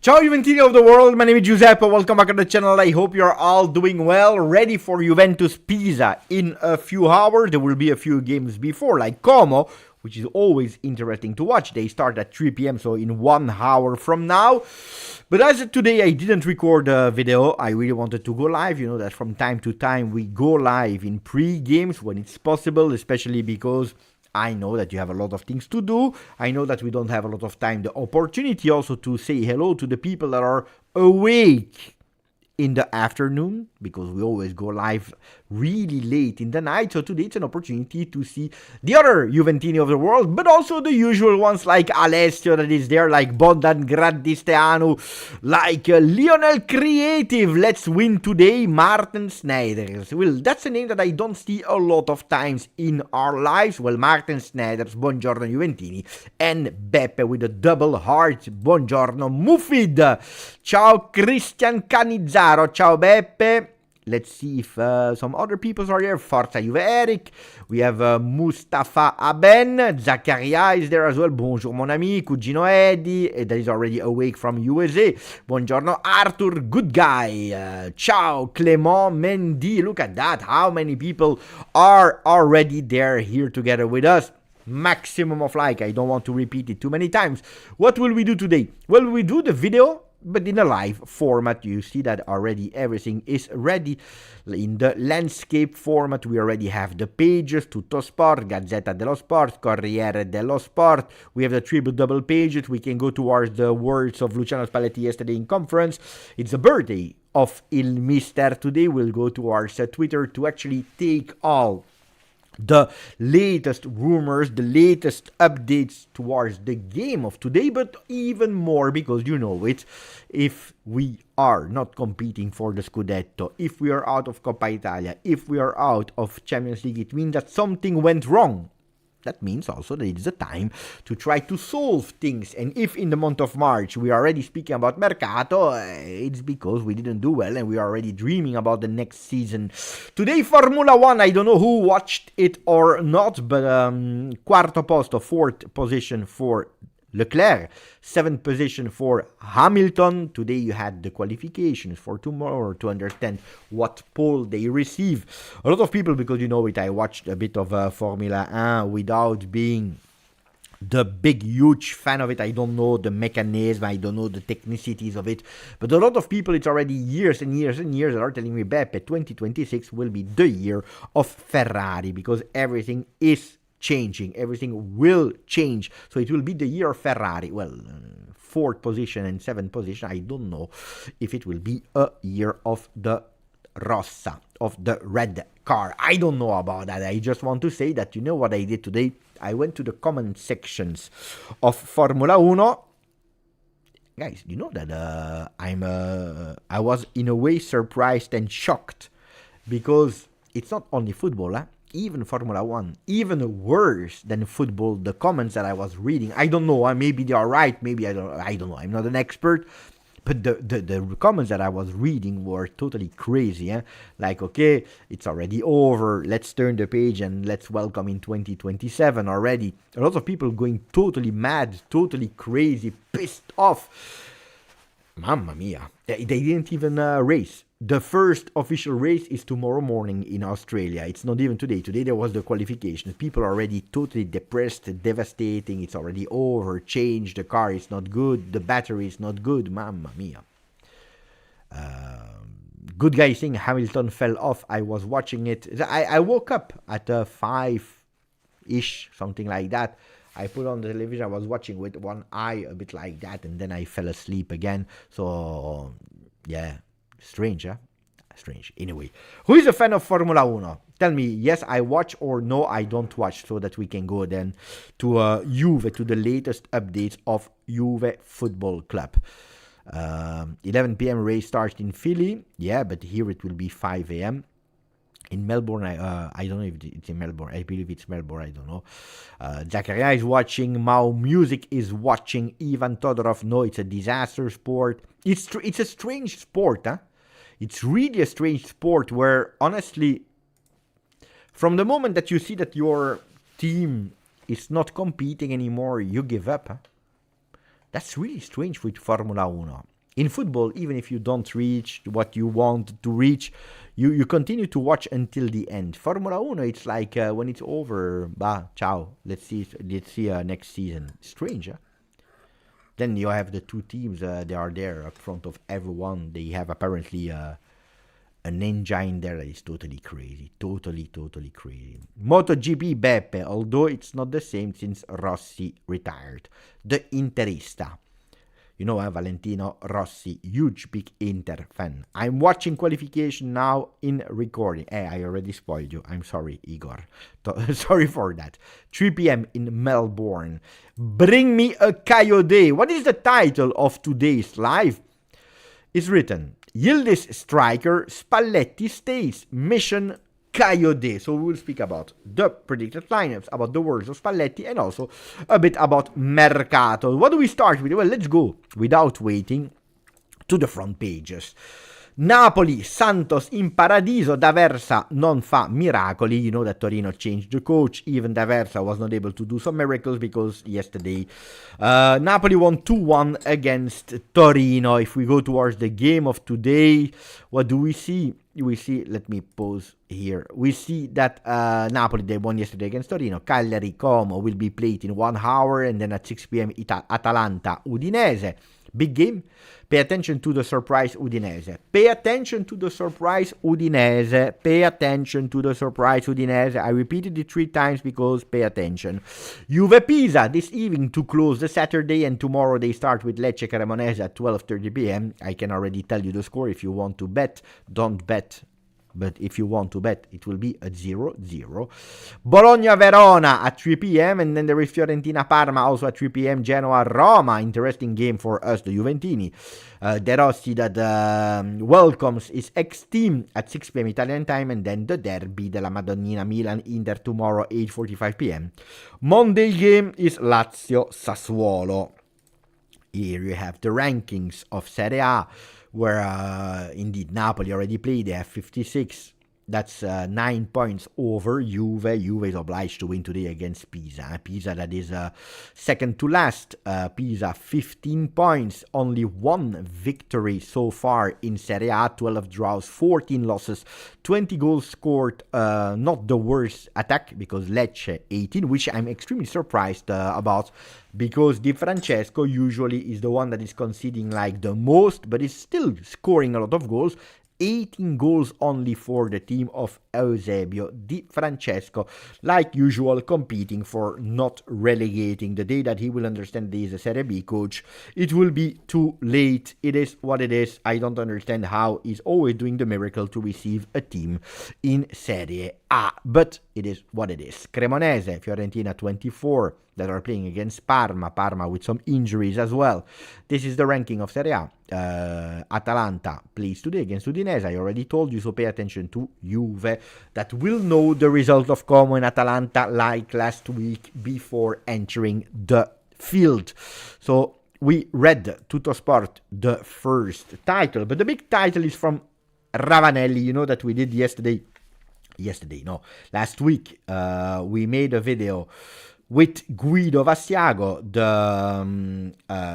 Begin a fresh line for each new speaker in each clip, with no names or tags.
Ciao Juventini of the world, my name is Giuseppe, welcome back to the channel. I hope you're all doing well, ready for Juventus Pisa. In a few hours, there will be a few games before, like Como, which is always interesting to watch. They start at 3 p.m, so in 1 hour from now. But as of today, I didn't record a video. I really wanted to go live. You know that from time to time, we go live in pre-games when it's possible, especially because I know that you have a lot of things to do. I know that we don't have a lot of time. The opportunity also to say hello to the people that are awake in the afternoon, because we always go live really late in the night. So today it's an opportunity to see the other Juventini of the world, but also the usual ones like Alessio that is there, like Bondan Gradisteanu, like Lionel Creative, Let's Win Today, Martin Snijders. Well, that's a name that I don't see a lot of times in our lives. Well, Martin Snijders, Buongiorno Juventini, and Beppe with a double heart, Buongiorno Mufid. Ciao Christian Canizzaro, ciao Beppe. Let's see if some other people are here. Forza Juve Eric. We have Mustafa Aben. Zakaria is there as well. Bonjour mon ami. Cugino Eddie. That is already awake from USA. Buongiorno Arthur. Good guy. Ciao Clement Mendy. Look at that. How many people are already there here together with us. Maximum of like. I don't want to repeat it too many times. What will we do today? Well, we do the video, but in a live format. You see that already everything is ready. In the landscape format, we already have the pages, Tutto Sport, Gazzetta dello Sport, Corriere dello Sport. We have the triple double pages. We can go towards the words of Luciano Spalletti yesterday in conference. It's the birthday of Il Mister today. We'll go towards Twitter to actually take all the latest rumors, the latest updates towards the game of today, but even more because you know it, if we are not competing for the Scudetto, if we are out of Coppa Italia, if we are out of Champions League, it means that something went wrong. That means also that it is a time to try to solve things. And if in the month of March we are already speaking about Mercato, it's because we didn't do well and we are already dreaming about the next season. Today, Formula 1, I don't know who watched it or not, but quarto posto, 4th position for Leclerc, 7th position for Hamilton. Today you had the qualifications for tomorrow to understand what pole they receive. A lot of people, because you know it, I watched a bit of Formula 1 without being the big huge fan of it. I don't know the mechanism, I don't know the technicities of it, but a lot of people, it's already years and years and years, that are telling me Beppe 2026 will be the year of Ferrari, because everything is changing, everything will change, so it will be the year of Ferrari. Well, 4th position and 7th position, I don't know if it will be a year of the Rossa, of the red car. I don't know about that. I just want to say that, you know what I did today? I went to the comment sections of Formula 1. Guys, you know that I was in a way surprised and shocked, because it's not only football, even Formula 1, even worse than football, the comments that I was reading. I don't know, maybe they are right, maybe I don't know, I'm not an expert, but the comments that I was reading were totally crazy. Like, okay, it's already over, let's turn the page and let's welcome in 2027 already. A lot of people going totally mad, totally crazy, pissed off. Mamma mia, they didn't even race. The first official race is tomorrow morning in Australia. It's not even today. Today there was the qualification. People are already totally depressed, devastating. It's already over. Change. The car is not good. The battery is not good. Mamma mia. Good guy saying Hamilton fell off. I was watching it. I woke up at 5-ish, something like that. I put on the television. I was watching with one eye, a bit like that, and then I fell asleep again. So, yeah. Strange, huh? Strange. Anyway, who is a fan of Formula 1? Tell me, yes, I watch, or no, I don't watch, so that we can go then to Juve, to the latest updates of Juve Football Club. 11 p.m. race starts in Philly. Yeah, but here it will be 5 a.m. In Melbourne, I don't know if it's in Melbourne. I believe it's Melbourne. I don't know. Zakaria is watching. Mao Music is watching. Ivan Todorov. No, it's a disaster sport. It's a strange sport, huh? It's really a strange sport where, honestly, from the moment that you see that your team is not competing anymore, you give up, huh? That's really strange with Formula 1. In football, even if you don't reach what you want to reach, you continue to watch until the end. Formula 1, it's like when it's over, ciao, let's see next season. Strange, huh? Then you have the two teams, they are there up front of everyone. They have apparently an engine there that is totally crazy. Totally crazy. MotoGP Beppe, although it's not the same since Rossi retired. The Interista. You know, Valentino Rossi, huge big Inter fan. I'm watching qualification now in recording. I already spoiled you. I'm sorry, Igor. Sorry for that. 3 p.m. in Melbourne. Bring me a Kayode. What is the title of today's live? It's written, Yildiz striker Spalletti stays. Mission Kayode. So we will speak about the predicted lineups, about the words of Spalletti, and also a bit about Mercato. What do we start with? Well, let's go without waiting to the front pages. Napoli, Santos in Paradiso, D'Aversa non fa miracoli. You know that Torino changed the coach. Even D'Aversa was not able to do some miracles because yesterday Napoli won 2-1 against Torino. If we go towards the game of today, what do we see? We see, let me pause here. We see that Napoli, they won yesterday against Torino. Cagliari, Como will be played in 1 hour, and then at 6 p.m. Atalanta, Udinese. Big game. Pay attention to the surprise Udinese. Pay attention to the surprise Udinese. Pay attention to the surprise Udinese. I repeated it 3 times because pay attention. Juve Pisa this evening to close the Saturday, and tomorrow they start with Lecce Cremonese at 12:30 p.m. I can already tell you the score. If you want to bet, don't bet. But if you want to bet, it will be at 0-0. Bologna-Verona at 3 p.m. And then there is Fiorentina-Parma also at 3 p.m. Genoa-Roma. Interesting game for us, the Juventini. De Rossi that welcomes his ex-team at 6 p.m. Italian time. And then the Derby della Madonnina Milan-Inter tomorrow, 8:45 p.m. Monday game is Lazio-Sassuolo. Here you have the rankings of Serie A, where indeed Napoli already played. They have 56. That's 9 points over Juve. Juve is obliged to win today against Pisa. Pisa that is second to last. Pisa 15 points, only 1 victory so far in Serie A, 12 draws, 14 losses, 20 goals scored. Not the worst attack because Lecce 18, which I'm extremely surprised about, because Di Francesco usually is the one that is conceding like the most, but is still scoring a lot of goals. 18 goals only for the team of Eusebio Di Francesco, like usual, competing for not relegating. The day that he will understand he is a Serie B coach, it will be too late. It is what it is. I don't understand how he's always doing the miracle to receive a team in Serie A, but it is what it is. Cremonese, Fiorentina 24 that are playing against Parma with some injuries as well. This is the ranking of Serie A. Atalanta plays today against Udinese. I already told you, so pay attention to Juve, that will know the result of Como and Atalanta like last week before entering the field. So we read Tuttosport, the first title, but the big title is from Ravanelli. You know that we did last week we made a video with Guido Vassiago, the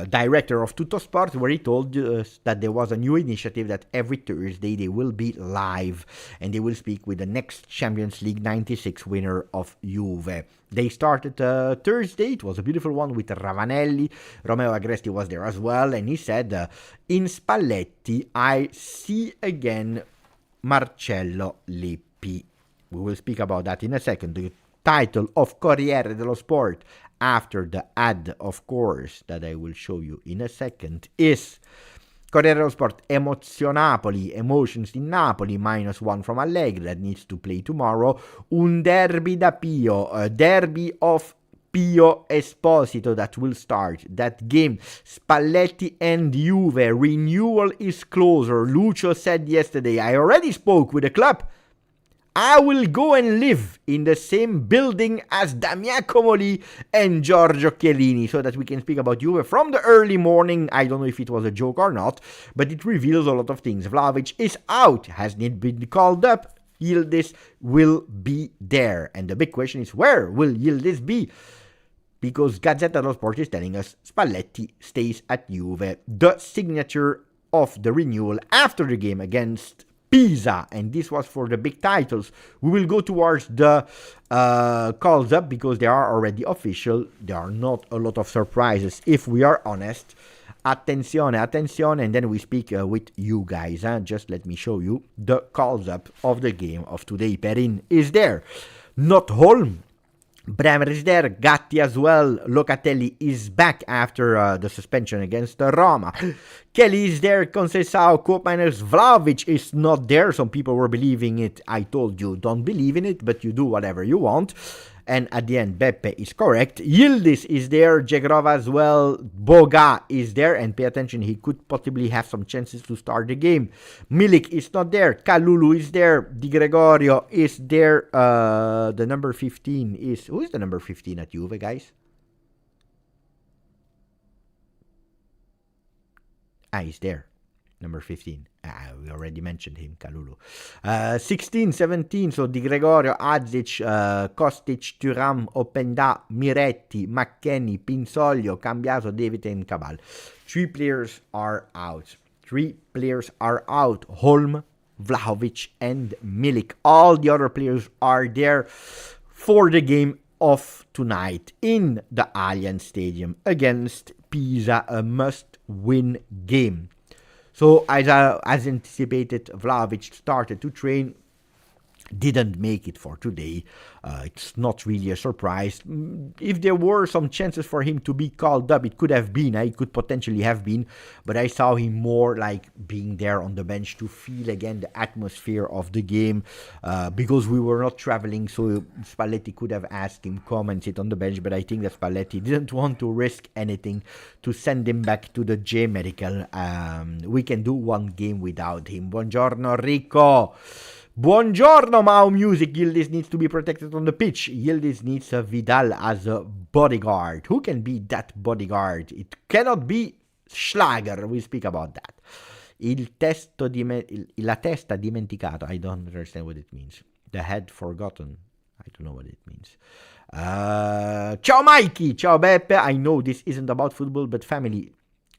director of Tuttosport, where he told us that there was a new initiative that every Thursday they will be live and they will speak with the next Champions League 96 winner of Juve. They started Thursday. It was a beautiful one with Ravanelli. Romeo Agresti was there as well, and he said, in Spalletti, I see again Marcello Lippi. We will speak about that in a second. The title of Corriere dello Sport, after the ad, of course, that I will show you in a second, is Corriere dello Sport, Emozionapoli, emotions in Napoli, -1 from Allegri, that needs to play tomorrow. Un derby da Pio, a derby of Pio Esposito that will start that game. Spalletti and Juve, renewal is closer. Lucio said yesterday, I already spoke with the club. I will go and live in the same building as Damian Comoli and Giorgio Chiellini, so that we can speak about Juve from the early morning. I don't know if it was a joke or not, but it reveals a lot of things. Vlahovic is out, hasn't been called up. Yildiz will be there. And the big question is, where will Yildiz be? because Gazzetta dello Sport is telling us Spalletti stays at Juve. The signature of the renewal after the game against Pisa, and this was for the big titles. We will go towards the calls up because they are already official. There are not a lot of surprises, if we are honest. Attenzione, attenzione, and then we speak with you guys. Just let me show you the calls up of the game of today. Perin is there. Not Holm. Bremer is there, Gatti as well, Locatelli is back after the suspension against Roma. Kelly is there, Conceição, Koopmeiners, Vlahovic is not there. Some people were believing it. I told you, don't believe in it, but you do whatever you want. And at the end, Beppe is correct. Yildiz is there, Jegrova as well, Boga is there, and pay attention, he could possibly have some chances to start the game. Milik is not there, Kalulu is there, Di Gregorio is there, the number 15 is... Who is the number 15 at Juve, guys? He's there. Number 15. We already mentioned him, Kalulu. 16, 17, so Di Gregorio, Adzic, Kostic, Thuram, Openda, Miretti, McKennie, Pinsoglio, Cambiaso, David, and Cabal. 3 players are out. 3 players are out. Holm, Vlahovic, and Milik. All the other players are there for the game of tonight in the Allianz Stadium against Pisa, a must-win game. So, as anticipated, Vlahovic started to train, didn't make it for today. It's not really a surprise. If there were some chances for him to be called up, it could have been. It could potentially have been. But I saw him more like being there on the bench to feel again the atmosphere of the game. Because we were not traveling, so Spalletti could have asked him come and sit on the bench. But I think that Spalletti didn't want to risk anything to send him back to the J Medical. We can do one game without him. Buongiorno, Rico. Buongiorno, Mao Music. Yildiz needs to be protected on the pitch. Yildiz needs a Vidal as a bodyguard. Who can be that bodyguard? It cannot be Schlager. We speak about that. La testa dimenticato. I don't understand what it means. The head forgotten. I don't know what it means. Ciao Mikey. Ciao Beppe. I know this isn't about football, but family.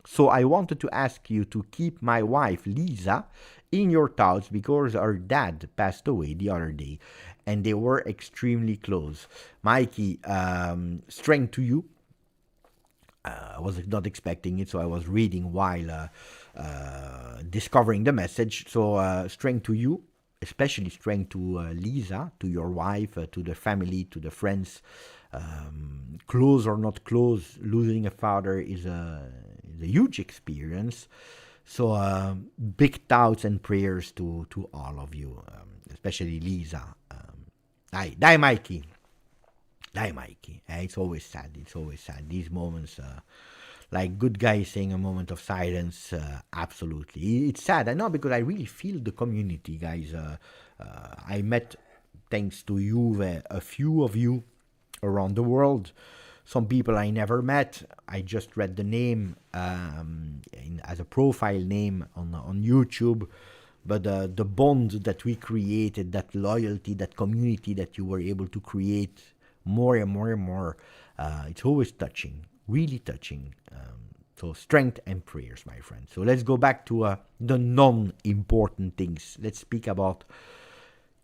So I wanted to ask you to keep my wife, Lisa, in your thoughts because her dad passed away the other day and they were extremely close. Mikey, strength to you. I was not expecting it, so I was reading while discovering the message. So strength to you, especially strength to Lisa, to your wife, to the family, to the friends. Close or not close, losing a father is a huge experience. So big thoughts and prayers to all of you, especially Lisa. Dai Mikey. Dai Mikey. It's always sad. It's always sad. These moments, like good guys saying a moment of silence, absolutely. It's sad. I know because I really feel the community, guys. I met, thanks to Juve, a few of you around the world. Some people I never met. I just read the name as a profile name on YouTube. But the bond that we created, that loyalty, that community that you were able to create more and more and more, it's always touching, really touching. So strength and prayers, my friends. So let's go back to the non-important things. Let's speak about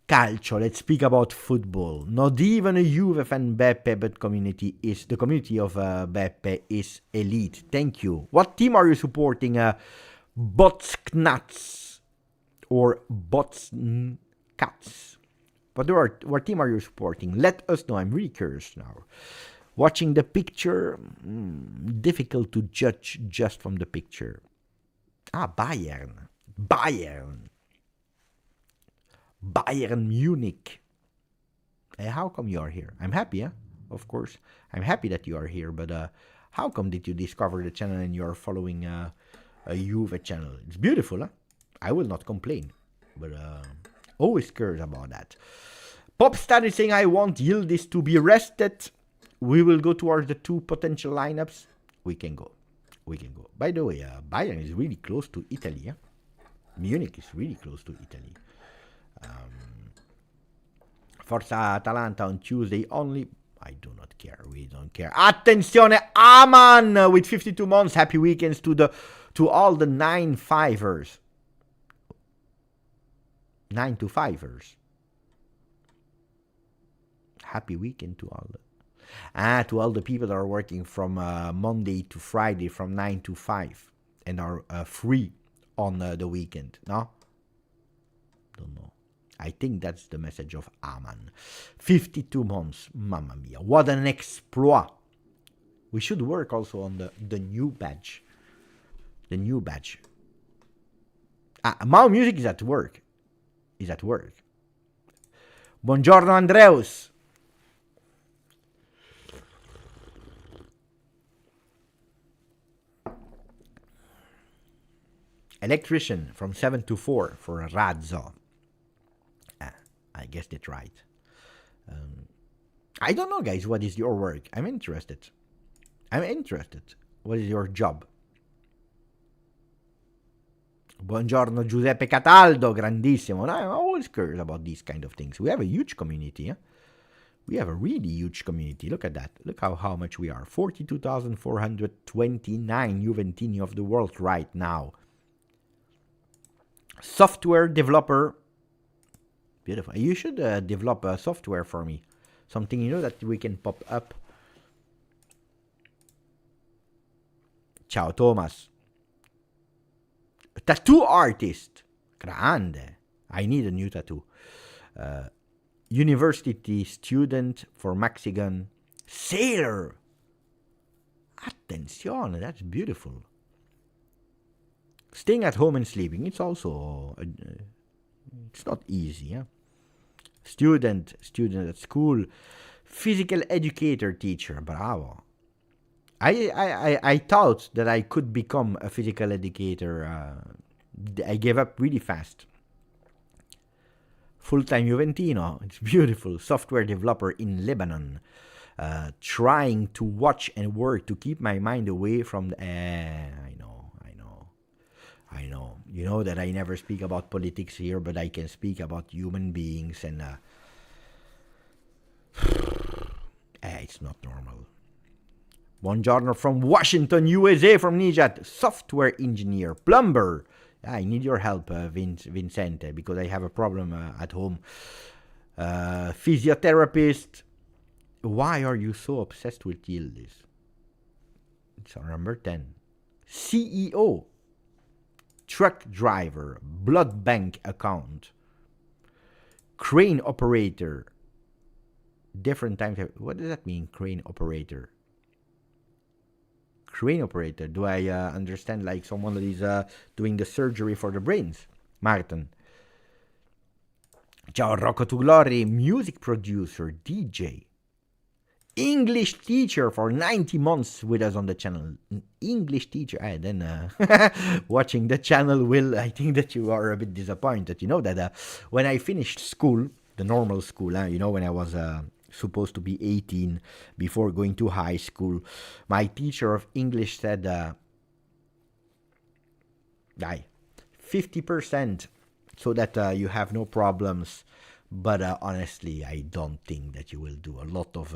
calcio, let's speak about football. Not even a Juve fan, Beppe, but the community of Beppe is elite. Thank you. What team are you supporting? Botsknats or Botskats? What team are you supporting? Let us know. I'm really curious now. Watching the picture, difficult to judge just from the picture. Bayern. Bayern Munich. How come you are here? I'm happy, of course. I'm happy that you are here, but how come did you discover the channel and you're following a Juve channel? It's beautiful, huh? I will not complain, but always curious about that. Popstar is saying, I want Yildiz to be rested. We will go towards the 2 potential lineups. We can go. By the way, Bayern is really close to Italy, huh? Munich is really close to Italy. Forza Atalanta on Tuesday only. I do not care. We don't care. Attenzione, Aman with 52 months. Happy weekends to all the 9-5ers. 9-to-5ers. Happy weekend to all. To all the people that are working from Monday to Friday from 9 to 5 and are free on the weekend. No? Don't know. I think that's the message of Aman. 52 months. Mamma mia. What an exploit. We should work also on the new badge. The new badge. Mao Music is at work. Buongiorno, Andreus. Electrician from 7 to 4 for Razzo. I guess that's right. I don't know, guys. What is your work? I'm interested. What is your job? Buongiorno, Giuseppe Cataldo. Grandissimo. I'm always curious about these kind of things. We have a huge community. Eh? We have a really huge community. Look at that. Look how much we are. 42,429 Juventini of the world right now. Software developer. Beautiful. You should develop a software for me. Something, that we can pop up. Ciao, Thomas. Tattoo artist. Grande. I need a new tattoo. University student for Mexican. Sailor. Attenzione, that's beautiful. Staying at home and sleeping, it's also... it's not easy, huh? Student at school, physical educator, teacher, bravo. I thought that I could become a physical educator. I gave up really fast. Full-time Juventino, it's beautiful. Software developer in Lebanon. Trying to watch and work to keep my mind away from the... I know. You know that I never speak about politics here, but I can speak about human beings and... it's not normal. Buongiorno from Washington, USA, from Nijat. Software engineer, plumber. I need your help, Vincente, because I have a problem at home. Physiotherapist. Why are you so obsessed with Yildiz? It's our number 10. CEO. Truck driver. Blood bank account. Crane operator. Different times. What does that mean, crane operator? Crane operator. Do I understand like someone that is doing the surgery for the brains? Martin. Ciao, Rocco to Glory. Music producer. DJ. English teacher for 90 months with us on the channel. English teacher. Then watching the channel will, I think that you are a bit disappointed. You know that when I finished school, the normal school, when I was supposed to be 18 before going to high school, my teacher of English said, 50% so that you have no problems. But honestly, I don't think that you will do a lot of...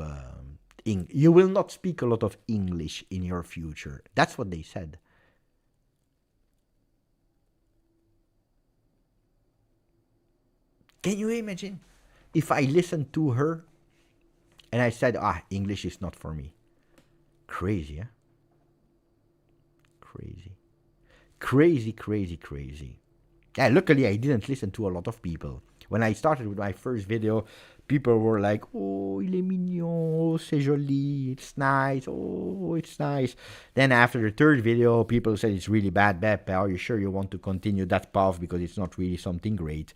you will not speak a lot of English in your future. That's what they said. Can you imagine if I listened to her and I said, English is not for me? Crazy, huh? Crazy. Yeah, luckily I didn't listen to a lot of people. When I started with my first video, people were like, oh, il est mignon, c'est joli, it's nice, oh, it's nice. Then after the third video, people said it's really bad, Beppe, are you sure you want to continue that path because it's not really something great?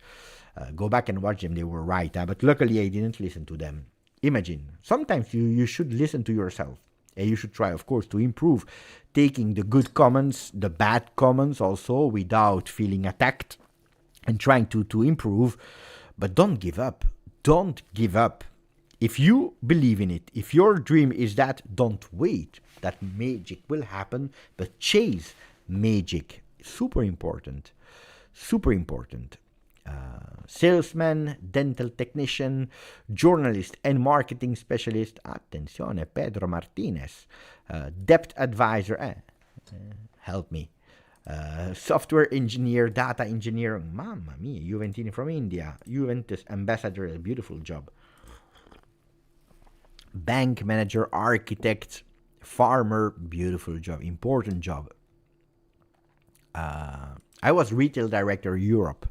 Go back and watch them, they were right, but luckily I didn't listen to them. Imagine, sometimes you should listen to yourself. And you should try, of course, to improve, taking the good comments, the bad comments also, without feeling attacked, and trying to improve. But don't give up. Don't give up. If you believe in it, if your dream is that, don't wait. That magic will happen, but chase magic. Super important. salesman, dental technician, journalist and marketing specialist. Attenzione, Pedro Martinez. Debt advisor. Help me. Software engineer, data engineer. Mamma mia, Juventini from India. Juventus ambassador, a beautiful job. Bank manager, architect, farmer, beautiful job, important job. I was retail director Europe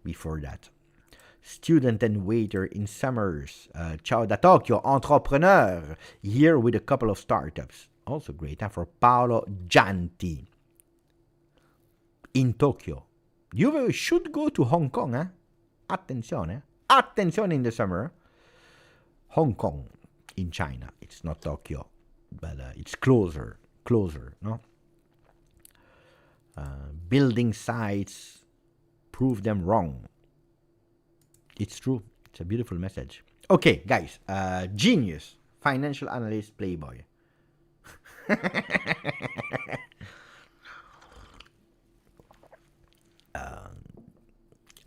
before that. Student and waiter in summers. Ciao da Tokyo, entrepreneur. Here with a couple of startups. Also great, for Paolo Gianti. In Tokyo. You should go to Hong Kong, Attenzione. Attenzione in the summer. Hong Kong in China. It's not Tokyo, but it's closer, no? Building sites, prove them wrong. It's true. It's a beautiful message. Okay, guys. Genius. Financial analyst, playboy.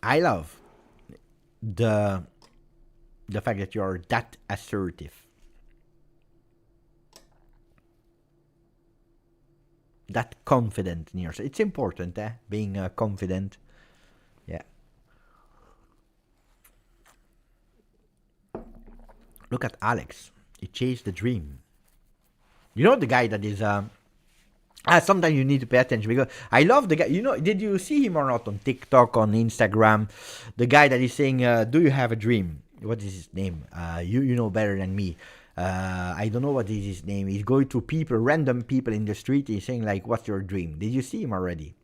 I love the fact that you're that assertive. That confident in yourself. It's important, being confident. Yeah. Look at Alex. He chased the dream. You know the guy that is... sometimes you need to pay attention because I love the guy. You know, did you see him or not on TikTok, on Instagram? The guy that is saying, do you have a dream? What is his name? You know better than me. I don't know what is his name. He's going to people, random people in the street. He's saying like, what's your dream? Did you see him already?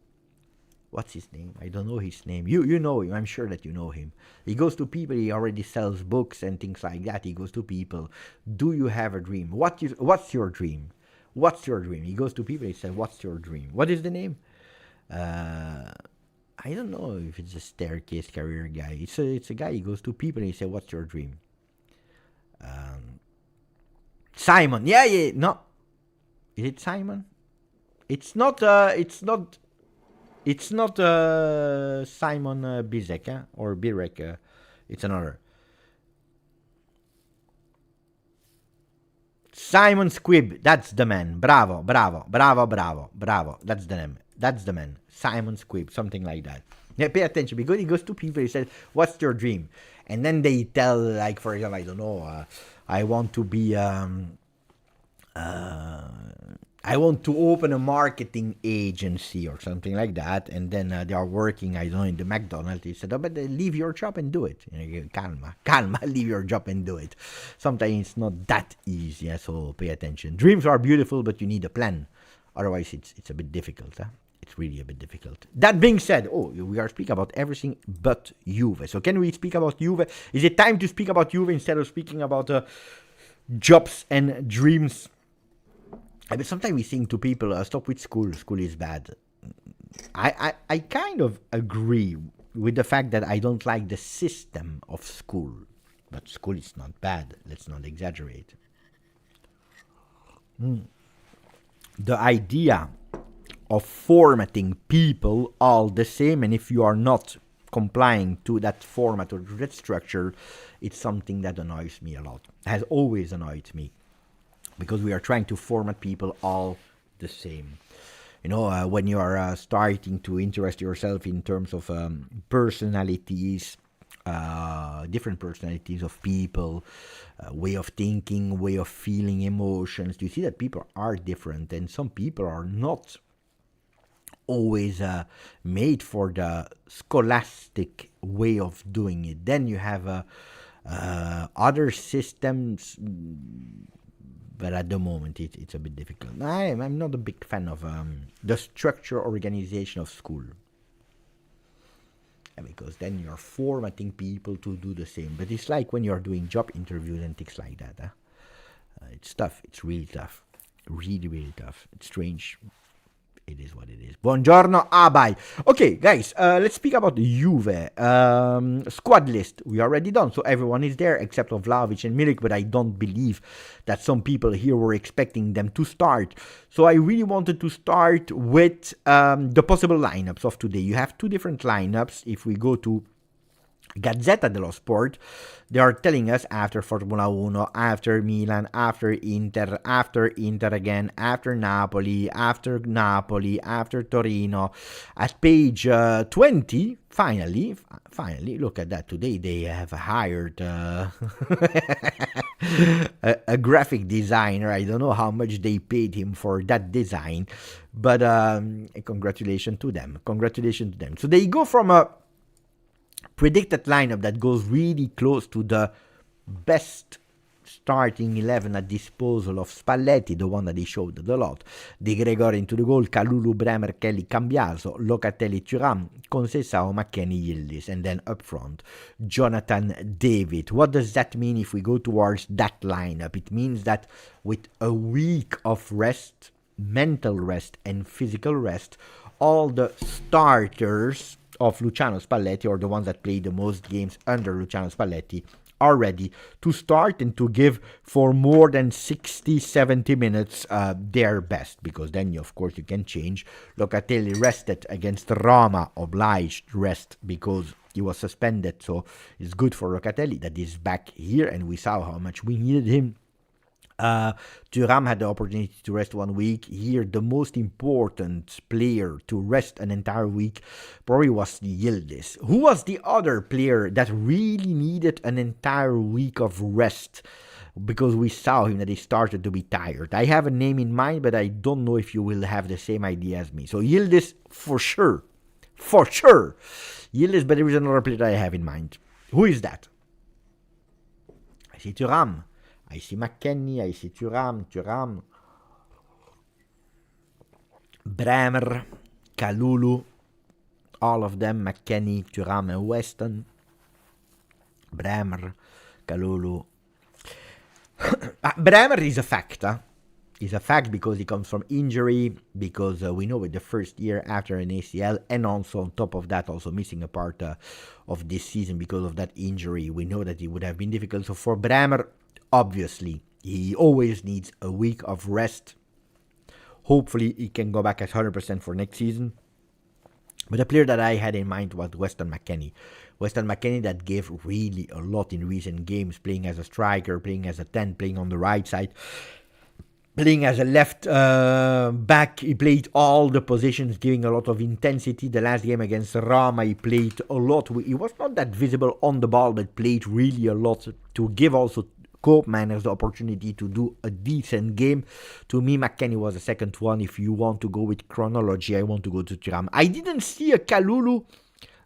What's his name? I don't know his name. You know him. I'm sure that you know him. He goes to people. He already sells books and things like that. He goes to people. Do you have a dream? What's your dream? What's your dream? He goes to people. He says, what's your dream? What is the name? I don't know if it's a staircase career guy. It's a guy. He goes to people and he says, what's your dream? Simon. Yeah. No. Is it Simon? It's not Simon Bizek or Birek. It's another. Simon Squibb. That's the man. Bravo. That's the name. That's the man. Simon Squibb. Something like that. Yeah, pay attention because he goes to people. He says, "What's your dream?" And then they tell, like, for example, I don't know. I want to be. I want to open a marketing agency or something like that, and then they are working, I don't know, in the McDonald's. He said, but leave your job and do it. Calma, leave your job and do it. Sometimes it's not that easy, so pay attention. Dreams are beautiful, but you need a plan. Otherwise, it's a bit difficult. It's really a bit difficult. That being said, we are speaking about everything but Juve. So can we speak about Juve? Is it time to speak about Juve instead of speaking about jobs and dreams? But sometimes we think to people, stop with school. School is bad. I kind of agree with the fact that I don't like the system of school. But school is not bad. Let's not exaggerate. The idea of formatting people all the same, and if you are not complying to that format or to that structure, it's something that annoys me a lot. It has always annoyed me. Because we are trying to format people all the same. You know, when you are starting to interest yourself in terms of personalities, different personalities of people, way of thinking, way of feeling, emotions, you see that people are different. And some people are not always made for the scholastic way of doing it. Then you have other systems. But at the moment, it's a bit difficult. I'm not a big fan of the structure organization of school. Because then you're formatting people to do the same. But it's like when you're doing job interviews and things like that. It's tough. It's really tough. Really, really tough. It's strange. It is what it is. Buongiorno, bye. Okay, guys, let's speak about the Juve squad list. We already done, so everyone is there except of Vlahovic and Milik, but I don't believe that some people here were expecting them to start. So I really wanted to start with the possible lineups of today. You have two different lineups. If we go to Gazzetta dello Sport, they are telling us after Formula 1, after Milan, after Inter again, after Napoli, after Torino. At page 20, finally, look at that. Today they have hired a graphic designer. I don't know how much they paid him for that design, but congratulations to them. Congratulations to them. So they go from a predicted lineup that goes really close to the best starting 11 at disposal of Spalletti, the one that he showed a lot. De Gregori into the goal, Kalulu, Bremer, Kelly, Cambiaso, Locatelli, Thuram, Conceição, McKennie, Yildiz, and then up front, Jonathan David. What does that mean if we go towards that lineup? It means that with a week of rest, mental rest and physical rest, all the starters of Luciano Spalletti, or the ones that played the most games under Luciano Spalletti, are ready to start and to give for more than 60-70 minutes their best, because then of course you can change. Locatelli rested against Roma, obliged rest because he was suspended, so it's good for Locatelli that he's back here, and we saw how much we needed him. Thuram had the opportunity to rest 1 week. Here, the most important player to rest an entire week probably was Yildiz. Who was the other player that really needed an entire week of rest? Because we saw him that he started to be tired. I have a name in mind, but I don't know if you will have the same idea as me. So Yildiz, for sure. Yildiz, but there is another player that I have in mind. Who is that? I see Thuram. I see McKennie, I see Thuram, Bremer, Kalulu, all of them, McKennie, Thuram, and Weston. Bremer, Kalulu. Bremer is a fact. Is a fact because he comes from injury, because we know it the first year after an ACL, and also on top of that, also missing a part of this season because of that injury. We know that it would have been difficult. So for Bremer, obviously, he always needs a week of rest. Hopefully, he can go back at 100% for next season. But the player that I had in mind was Weston McKennie. Weston McKennie that gave really a lot in recent games, playing as a striker, playing as a 10, playing on the right side, playing as a left back. He played all the positions, giving a lot of intensity. The last game against Roma, he played a lot. He was not that visible on the ball, but played really a lot to give also Koopmeiners the opportunity to do a decent game. To me, McKennie was the second one. If you want to go with chronology, I want to go to Thuram. I didn't see a Kalulu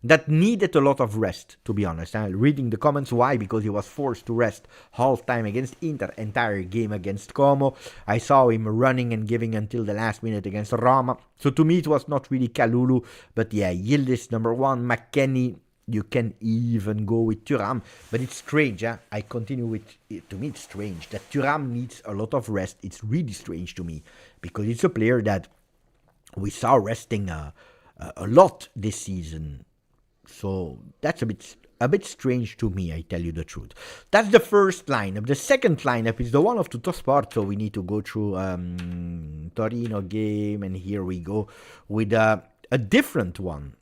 that needed a lot of rest, to be honest. Reading the comments, why? Because he was forced to rest half time against Inter, entire game against Como. I saw him running and giving until the last minute against Roma. So to me, it was not really Kalulu. But yeah, Yildiz number one, McKennie. You can even go with Thuram, but it's strange. I continue with it. To me, it's strange that Thuram needs a lot of rest. It's really strange to me because it's a player that we saw resting a lot this season. So that's a bit strange to me, I tell you the truth. That's the first lineup. The second lineup is the one of Tuttosport, so we need to go through Torino game, and here we go with a different one.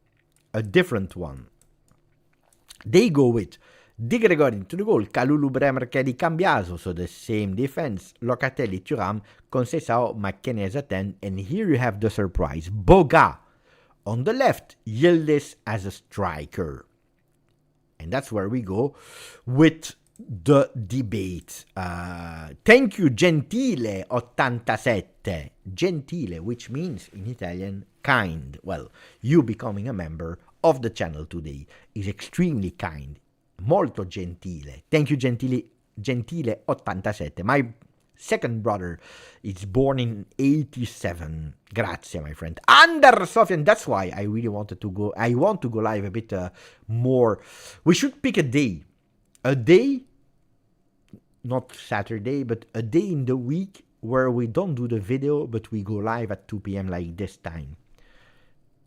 They go with De Gregori into the goal, Kalulu, Bremer, Kelly, Cambiaso, so the same defense, Locatelli, Thuram, Conceição, McKennie as a 10, and here you have the surprise, Boga on the left, Yildiz as a striker. And that's where we go with the debate. Thank you, Gentile 87. Gentile, which means in Italian, kind. Well, you becoming a member of the channel today is extremely kind. Molto gentile. Thank you, Gentile 87. My second brother is born in 87. Grazie, my friend. Under Sofian, that's why I really wanted to go. I want to go live a bit more. We should pick a day. A day, not Saturday, but a day in the week where we don't do the video, but we go live at 2 p.m. like this time.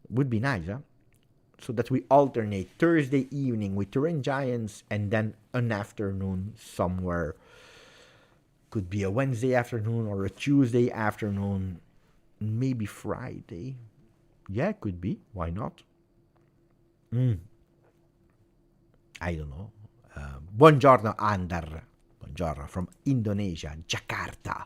Would be nice, huh? So that we alternate Thursday evening with Turin Giants and then an afternoon somewhere. Could be a Wednesday afternoon or a Tuesday afternoon. Maybe Friday. Yeah, could be. Why not? I don't know. Buongiorno Andar. Buongiorno from Indonesia, Jakarta.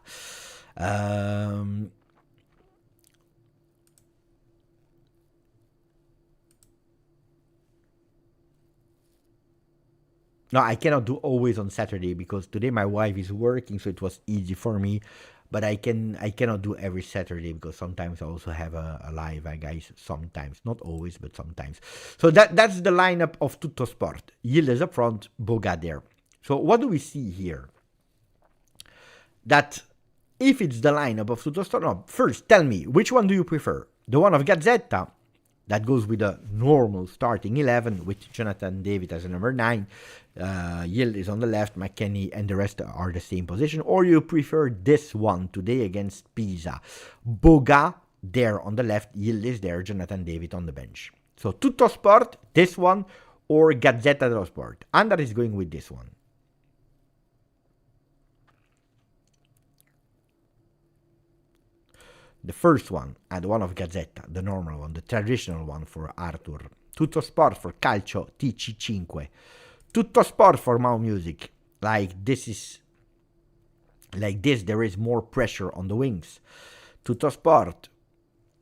No, I cannot do always on Saturday because today my wife is working, so it was easy for me. But I cannot do every Saturday because sometimes I also have a live, guys. Sometimes, not always, but sometimes. So that's the lineup of Tutto Sport. Yildiz up front, Boga there. So what do we see here? That if it's the lineup of Tutto Sport, no, first tell me which one do you prefer? The one of Gazzetta, that goes with a normal starting 11 with Jonathan David as a number 9. Yildiz on the left, McKennie and the rest are the same position. Or you prefer this one today against Pisa. Boga there on the left, Yildiz there, Jonathan David on the bench. So Tutto Sport, this one, or Gazzetta dello Sport. Andar is going with this one. The first one, and the one of Gazzetta, the normal one, the traditional one for Arthur. Tutto Sport for Calcio TC5. Tutto Sport for Mau Music. Like this, there is more pressure on the wings. Tutto Sport,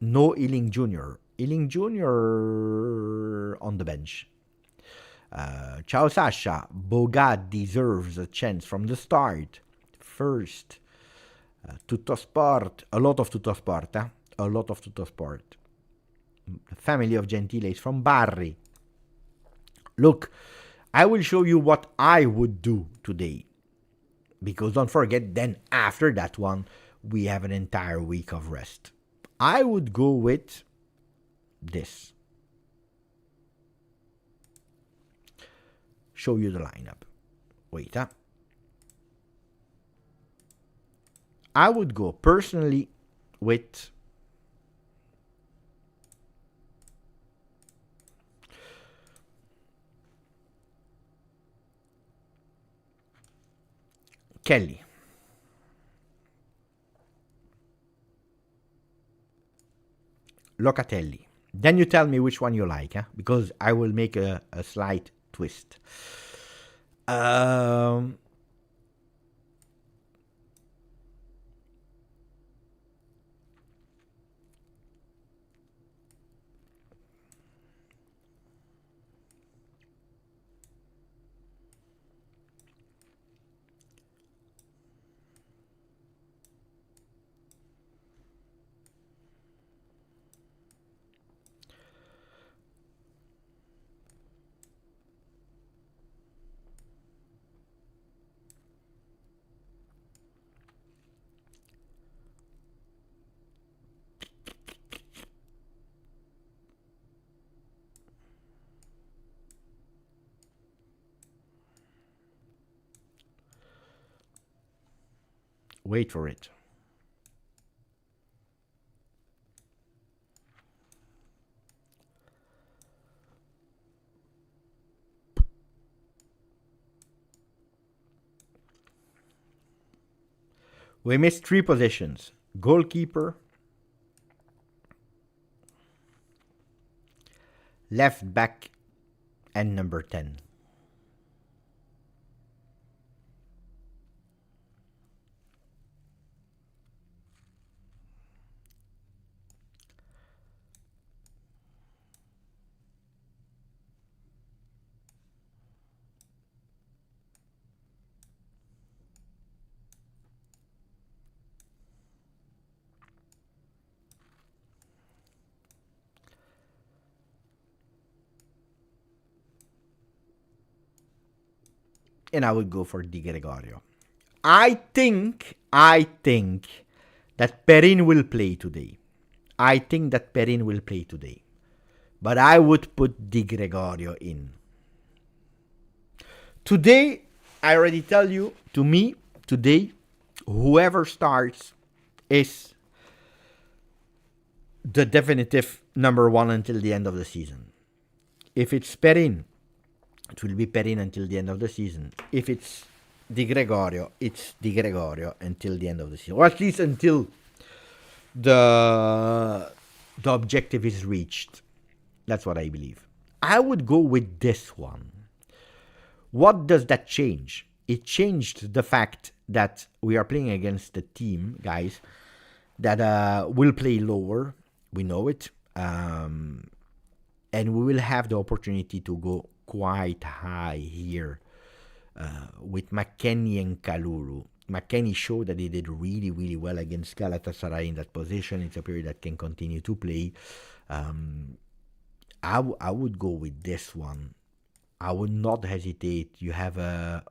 no Ealing Jr. Ealing Jr. on the bench. Ciao Sasha, Boga deserves a chance from the start. First. Tutto Sport, a lot of Tutto Sport, a lot of Tutto Sport. The family of Gentile is from Barri. Look, I will show you what I would do today. Because don't forget, then after that one, we have an entire week of rest. I would go with this. Show you the lineup. Wait, I would go personally with Kelly. Locatelli. Then you tell me which one you like, because I will make a slight twist. Wait for it. We missed 3 positions. Goalkeeper, left back, and number 10. And I would go for Di Gregorio. I think that Perin will play today. But I would put Di Gregorio in. Today, I already tell you, to me, today, whoever starts is the definitive number 1 until the end of the season. If it's Perin, it will be Perin until the end of the season. If it's Di Gregorio, it's Di Gregorio until the end of the season. Or at least until the objective is reached. That's what I believe. I would go with this one. What does that change? It changed the fact that we are playing against a team, guys, that will play lower. We know it. And we will have the opportunity to go quite high here with McKennie and Kalulu. McKennie showed that he did really, really well against Galatasaray in that position. It's a player that can continue to play. I would go with this one. I would not hesitate. You have a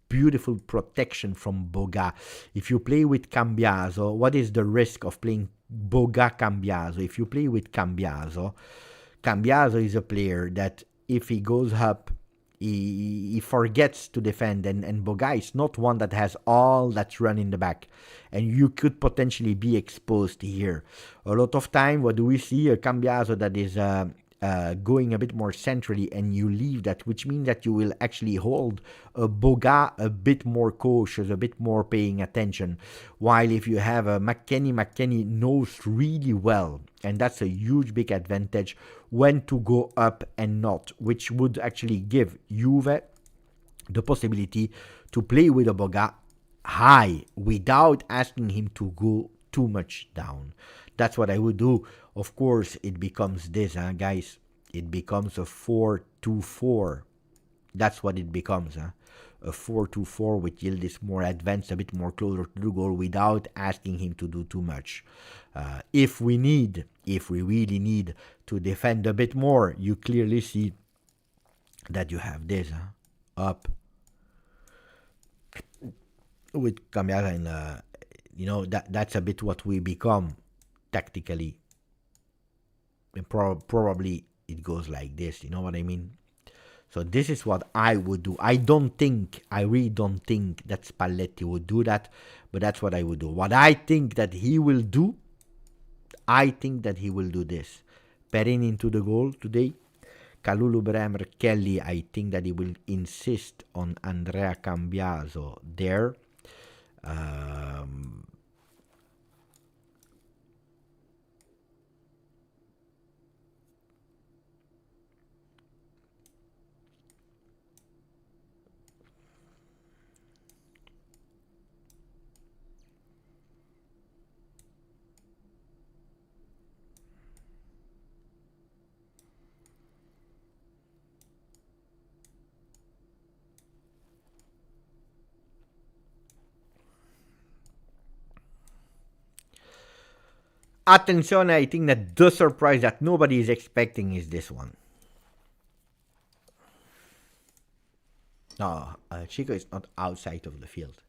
beautiful protection from Boga. If you play with Cambiaso, what is the risk of playing Boga Cambiaso? If you play with Cambiaso is a player that if he goes up, he forgets to defend, and Boga is not one that has all that run in the back, and you could potentially be exposed here. A lot of time, what do we see? A Cambiaso that is going a bit more centrally, and you leave that, which means that you will actually hold a Boga a bit more cautious, a bit more paying attention. While if you have a McKennie knows really well, and that's a huge big advantage, when to go up and not, which would actually give Juve the possibility to play with a Boga high without asking him to go too much down. That's what I would do. Of course, it becomes this, guys. It becomes a 4-2-4. That's what it becomes, a 4-2-4 with Yildiz more advanced, a bit more closer to the goal without asking him to do too much. If we really need to defend a bit more, you clearly see that you have this up with Cambiaga, and that's a bit what we become tactically. And probably it goes like this, you know what I mean? So this is what I would do. I really don't think that Spalletti would do that, but that's what I would do. What I think that he will do, this. Perin into the goal today. Kalulu, Bremer, Kelly, I think that he will insist on Andrea Cambiaso there. Attention, I think that the surprise that nobody is expecting is this one. No, Chico is not outside of the field.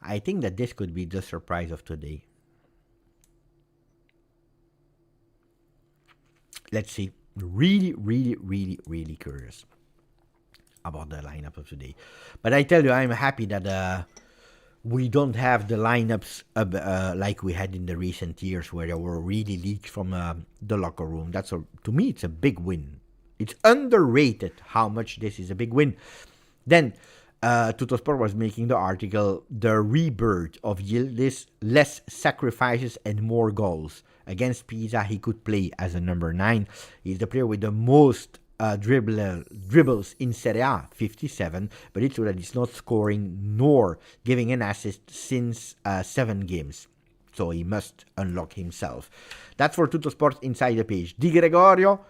I think that this could be the surprise of today. Let's see. Really, really, really, really curious about the lineup of today. But I tell you, I'm happy that we don't have the lineups like we had in the recent years, where they were really leaked from the locker room. To me, it's a big win. It's underrated how much this is a big win. Then Tuttosport was making the article, the rebirth of Yildiz, less sacrifices and more goals. Against Pisa, he could play as a number 9. He's the player with the most dribbles in Serie A, 57, but it's true that he's not scoring nor giving an assist since 7 games. So he must unlock himself. That's for Tuttosport inside the page. Di Gregorio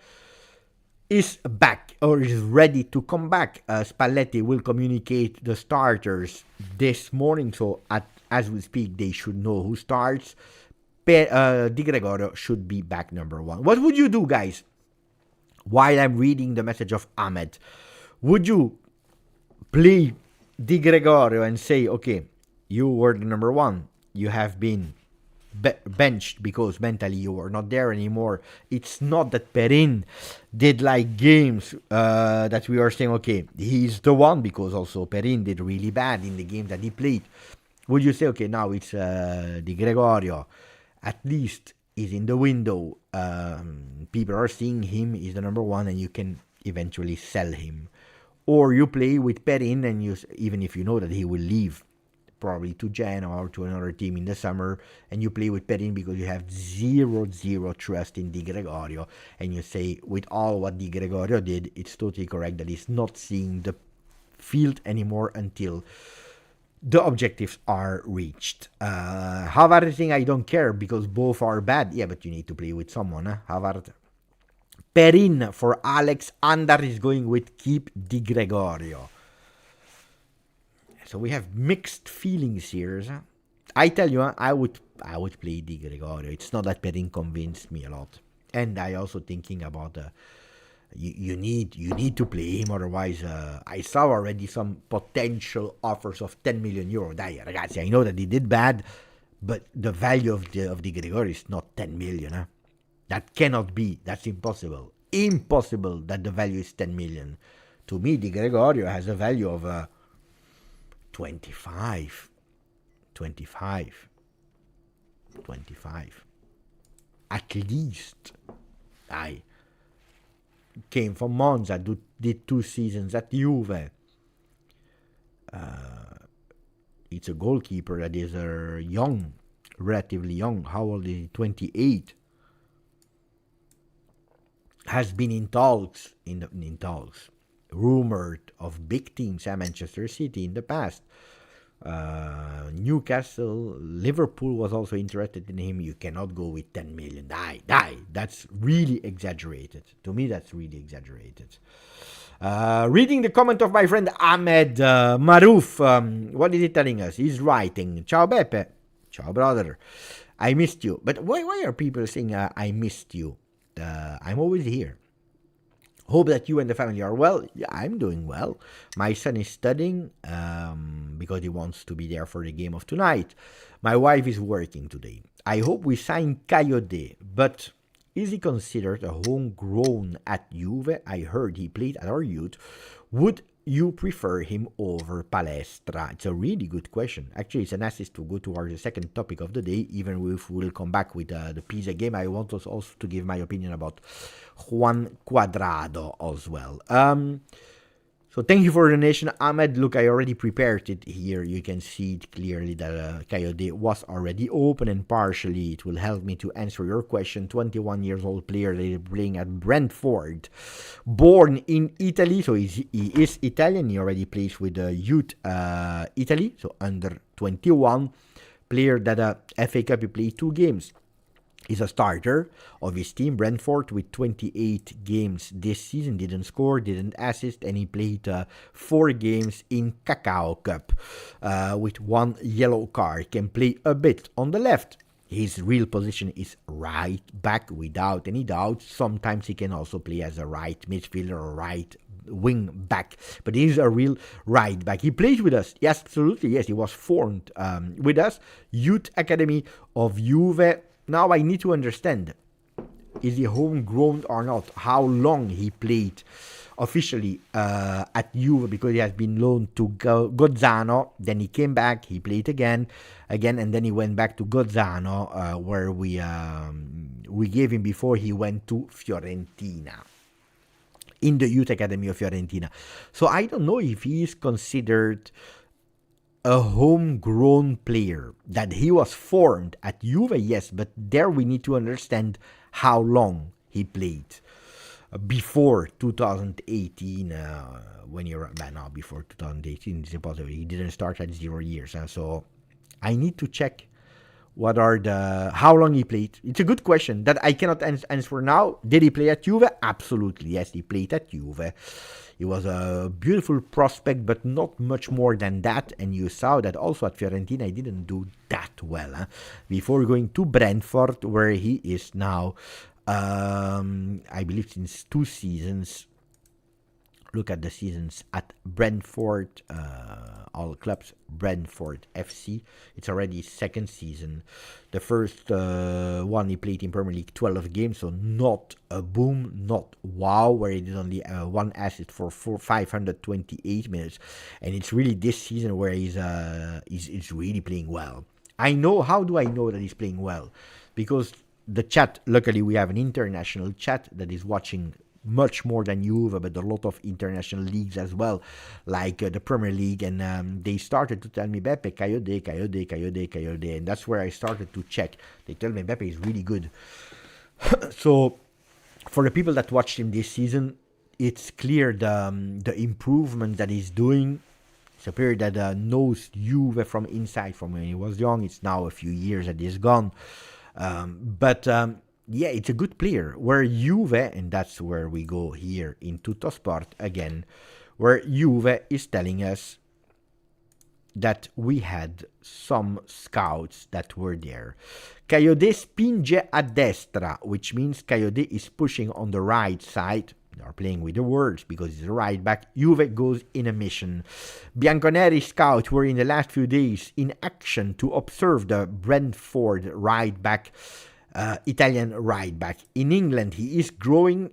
is back, or is ready to come back. Spalletti will communicate the starters this morning, so as we speak, they should know who starts. Di Gregorio should be back number 1. What would you do, guys? While I'm reading the message of Ahmed, would you play Di Gregorio and say, okay, you were the number 1, you have been benched because mentally you were not there anymore. It's not that Perin did like games that we are saying, okay, he's the one, because also Perin did really bad in the game that he played. Would you say, okay, now it's Di Gregorio, at least is in the window, people are seeing him, is the number 1, and you can eventually sell him? Or you play with Perin, and even if you know that he will leave probably to Genoa or to another team in the summer, and you play with Perin because you have zero trust in Di Gregorio, and you say with all what Di Gregorio did, it's totally correct that he's not seeing the field anymore until the objectives are reached. Havard thing, I don't care because both are bad. Yeah, but you need to play with someone, huh? Havard. Perin for Alex. Andar is going with keep Di Gregorio. So we have mixed feelings here. Huh? I tell you, I would play Di Gregorio. It's not that Perin convinced me a lot. And I also thinking about you need to play him, otherwise I saw already some potential offers of 10 million euro. Dai, ragazzi, I know that he did bad, but the value of Di Gregorio is not 10 million. Huh? That cannot be. That's impossible. Impossible that the value is 10 million. To me, Di Gregorio has a value of 25. At least. I came from Monza, did 2 seasons at Juve. It's a goalkeeper that is young, relatively young. How old is he? 28. Has been in talks, rumored of big teams at Manchester City in the past. Newcastle, Liverpool was also interested in him. You cannot go with 10 million. Die. That's really exaggerated. To me, that's really exaggerated. Reading the comment of my friend Ahmed Maruf. What is he telling us? He's writing, Ciao Beppe. Ciao brother. I missed you. But why are people saying I missed you? I'm always here. Hope that you and the family are well. Yeah, I'm doing well. My son is studying because he wants to be there for the game of tonight. My wife is working today. I hope we sign Kayode, but is he considered a homegrown at Juve? I heard he played at our youth. Would you prefer him over Palestra? It's a really good question. Actually, it's an assist to go towards the second topic of the day, even if we'll come back with the Pisa game. I want us also to give my opinion about Juan Cuadrado as well. So thank you for the donation, Ahmed. Look, I already prepared it here. You can see it clearly that Kayode was already open, and partially it will help me to answer your question. 21 years old player that is playing at Brentford. Born in Italy, so he is Italian. He already plays with the youth Italy, so under 21. Player that FA Cup, he played 2 games. He's a starter of his team, Brentford, with 28 games this season. Didn't score, didn't assist, and he played 4 games in Cacao Cup with 1 yellow card. Can play a bit on the left. His real position is right back, without any doubt. Sometimes he can also play as a right midfielder or right wing back, but he's a real right back. He plays with us. Yes, absolutely. Yes, he was formed with us. Youth Academy of Juve. Now I need to understand, is he homegrown or not? How long he played officially at Juve, because he has been loaned to Gozzano. Then he came back, he played again, and then he went back to Gozzano, where we gave him before he went to Fiorentina, in the Youth Academy of Fiorentina. So I don't know if he is considered a homegrown player. That he was formed at Juve, yes, but there we need to understand how long he played. Before 2018, before 2018, it's impossible. He didn't start at 0 years. So I need to check how long he played. It's a good question that I cannot answer now. Did he play at Juve? Absolutely, yes, he played at Juve. He was a beautiful prospect, but not much more than that. And you saw that also at Fiorentina, he didn't do that well. Before going to Brentford, where he is now, I believe since 2 seasons. Look at the seasons at Brentford, all clubs, Brentford FC. It's already his 2nd season. The first one he played in Premier League, 12 games, so not a boom, not wow, where he did only 1 assist for 528 minutes. And it's really this season where he's really playing well. How do I know that he's playing well? Because the chat, luckily we have an international chat that is watching much more than Juve, but a lot of international leagues as well, like the Premier League. And they started to tell me, Beppe, Kayode. And that's where I started to check. They tell me Beppe is really good. So for the people that watched him this season, it's clear the improvement that he's doing. It's a player that knows Juve from inside from when he was young. It's now a few years that he's gone. But yeah, it's a good player. Where Juve, and that's where we go here in Tuttosport again, where Juve is telling us that we had some scouts that were there. Kayode spinge a destra, which means Kayode is pushing on the right side. They are playing with the words because it's a right back. Juve goes in a mission. Bianconeri scouts were in the last few days in action to observe the Brentford right back, Italian right back. In England, he is growing.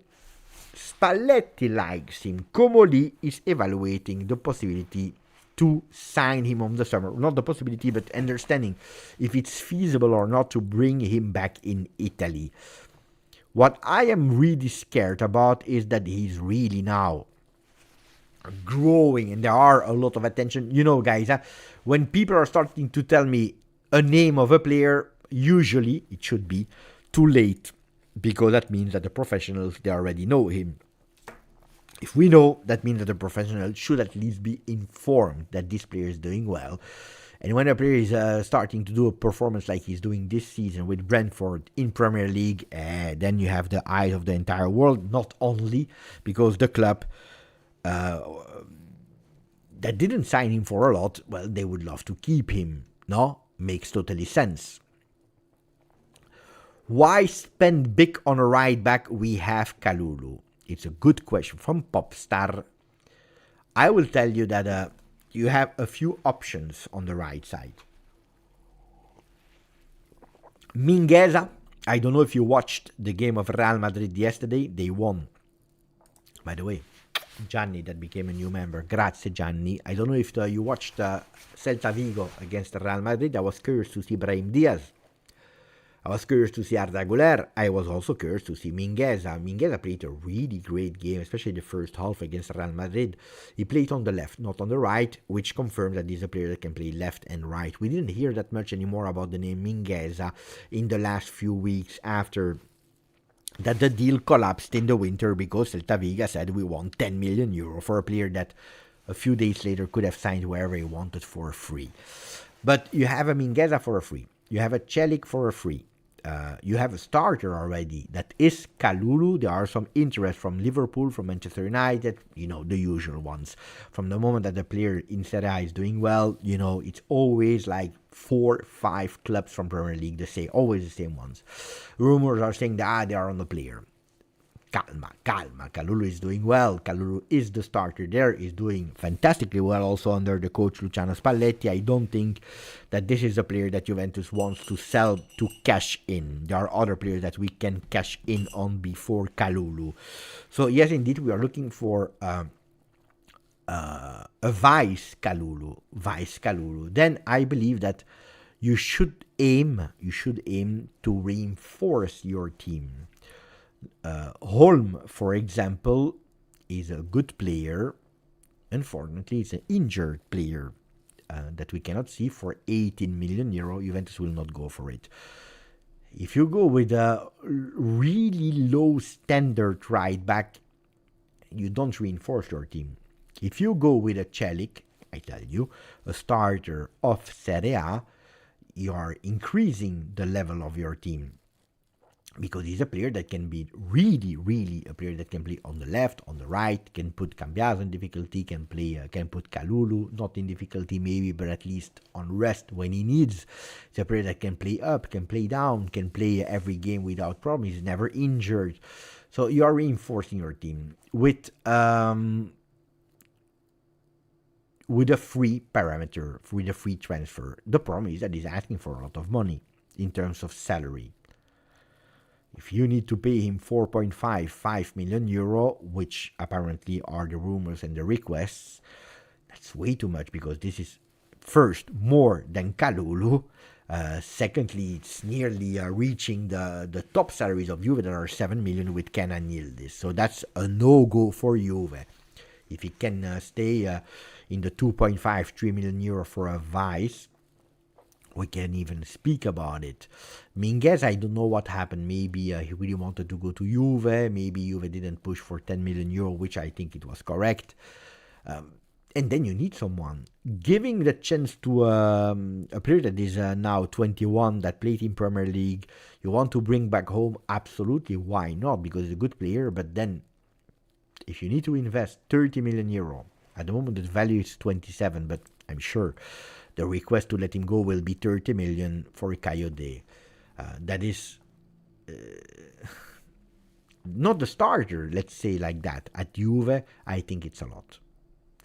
Spalletti likes him. Comoli is evaluating the possibility to sign him on the summer. Not the possibility, but understanding if it's feasible or not to bring him back in Italy. What I am really scared about is that he's really now growing and there are a lot of attention. You know, guys, when people are starting to tell me a name of a player, usually it should be too late because that means that the professionals, they already know him. If we know, that means that the professional should at least be informed that this player is doing well. And when a player is starting to do a performance like he's doing this season with Brentford in Premier League, then you have the eyes of the entire world, not only because the club that didn't sign him for a lot, well, they would love to keep him. No? Makes totally sense. Why spend big on a right back? We have Kalulu. It's a good question from Popstar. I will tell you that you have a few options on the right side. Mingueza. I don't know if you watched the game of Real Madrid yesterday. They won. By the way, Gianni that became a new member. Grazie Gianni. I don't know if you watched Celta Vigo against Real Madrid. I was curious to see Brahim Diaz. I was curious to see Arda Güler. I was also curious to see Mingueza. Mingueza played a really great game, especially the first half against Real Madrid. He played on the left, not on the right, which confirms that he's a player that can play left and right. We didn't hear that much anymore about the name Mingueza in the last few weeks after that the deal collapsed in the winter because Celta Vigo said we want 10 million euro for a player that a few days later could have signed wherever he wanted for free. But you have a Mingueza for a free. You have a Celik for a free. You have a starter already that is Kalulu. There are some interest from Liverpool, from Manchester United, you know, the usual ones. From the moment that the player in Serie A is doing well, you know, it's always like 4-5 clubs from Premier League, always the same ones. Rumors are saying that they are on the player. Calma. Kalulu is doing well. Kalulu is the starter there. Is doing fantastically well also under the coach Luciano Spalletti. I don't think that this is a player that Juventus wants to sell to cash in. There are other players that we can cash in on before Kalulu. So yes, indeed, we are looking for a vice Kalulu. Then I believe that you should aim to reinforce your team. Holm, for example, is a good player. Unfortunately, it's an injured player that we cannot see for 18 million euro. Juventus will not go for it. If you go with a really low standard right back, you don't reinforce your team. If you go with a Celik, I tell you, a starter of Serie A, you are increasing the level of your team. Because he's a player that can be really a player that can play on the left, on the right, can put Cambiaso in difficulty, can put Kalulu not in difficulty maybe, but at least on rest when he needs. He's a player that can play up, can play down, can play every game without problem. He's never injured. So you are reinforcing your team with a free parameter, with a free transfer. The problem is that he's asking for a lot of money in terms of salary. If you need to pay him 5 million euro, which apparently are the rumors and the requests, that's way too much because this is first more than Kalulu. Secondly, it's nearly reaching the top salaries of Juve that are 7 million with Ken and Yildiz. So that's a no-go for Juve. If he can stay in the 2.5, 3 million euro for a Vice, we can even speak about it. Minguez, I don't know what happened. Maybe he really wanted to go to Juve. Maybe Juve didn't push for 10 million euro, which I think it was correct. And then you need someone. Giving the chance to a player that is now 21, that played in Premier League, you want to bring back home, absolutely, why not? Because he's a good player, but then if you need to invest 30 million euro, at the moment the value is 27, but I'm sure the request to let him go will be 30 million for Kayode. That is not the starter, let's say like that. At Juve, I think it's a lot.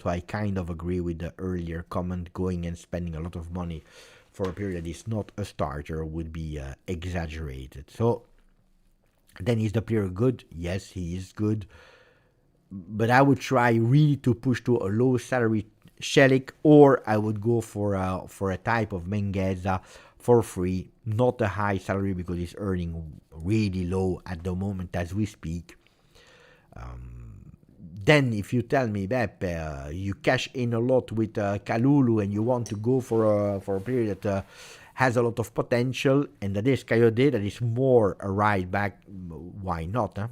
So I kind of agree with the earlier comment. Going and spending a lot of money for a player that is not a starter would be exaggerated. So then is the player good? Yes, he is good. But I would try really to push to a low salary Shelik, or I would go for a type of Mengheza for free, not a high salary because he's earning really low at the moment as we speak. Then if you tell me, Beppe, you cash in a lot with Kalulu and you want to go for a player that has a lot of potential, and that is Kayode, that is more a right back, why not? Huh?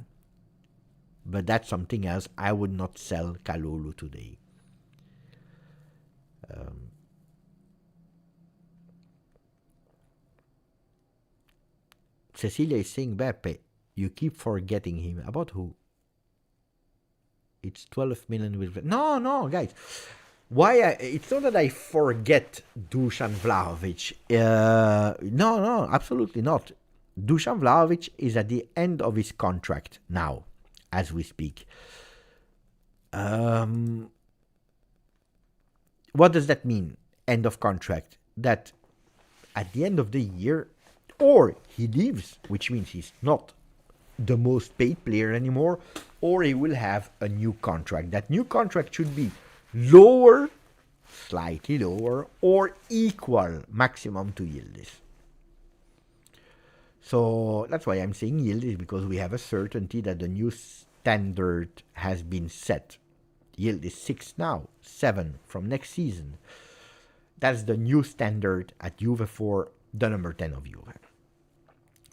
But that's something else. I would not sell Kalulu today. Cecilia is saying, Beppe, you keep forgetting him. About who? It's 12 million with... No, guys. It's not that I forget Dusan Vlahovic. No, absolutely not. Dusan Vlahovic is at the end of his contract now, as we speak. What does that mean, end of contract? That at the end of the year, or he leaves, which means he's not the most paid player anymore, or he will have a new contract. That new contract should be lower, slightly lower, or equal maximum to Yildiz. So that's why I'm saying Yildiz, because we have a certainty that the new standard has been set. Yildiz 6 now, 7 from next season. That's the new standard at Juve for the number 10 of Juve.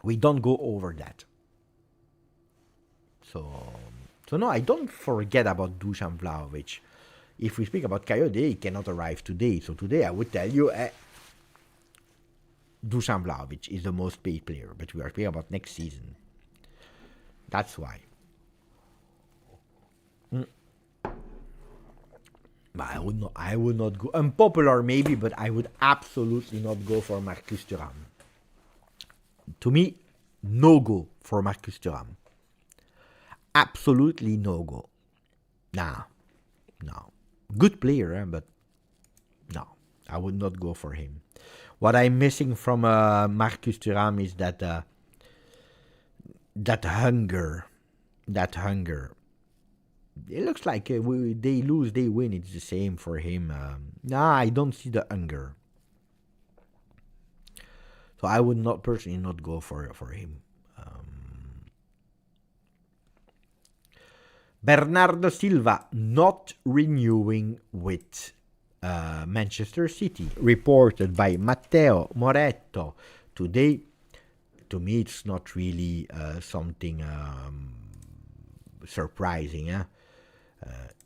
We don't go over that. So no, I don't forget about Dusan Vlahovic. If we speak about Kayode, he cannot arrive today. So today I would tell you Dusan Vlahovic is the most paid player, but we are speaking about next season. That's why. But I would not go. Unpopular maybe, but I would absolutely not go for Marcus Thuram. To me, no go for Marcus Thuram. Absolutely no go. No. Good player, but no. I would not go for him. What I'm missing from Marcus Thuram is that hunger. That hunger. It looks like they lose, they win. It's the same for him. I don't see the hunger. So I would not personally not go for him. Bernardo Silva not renewing with Manchester City, reported by Matteo Moretto today. To me, it's not really something surprising.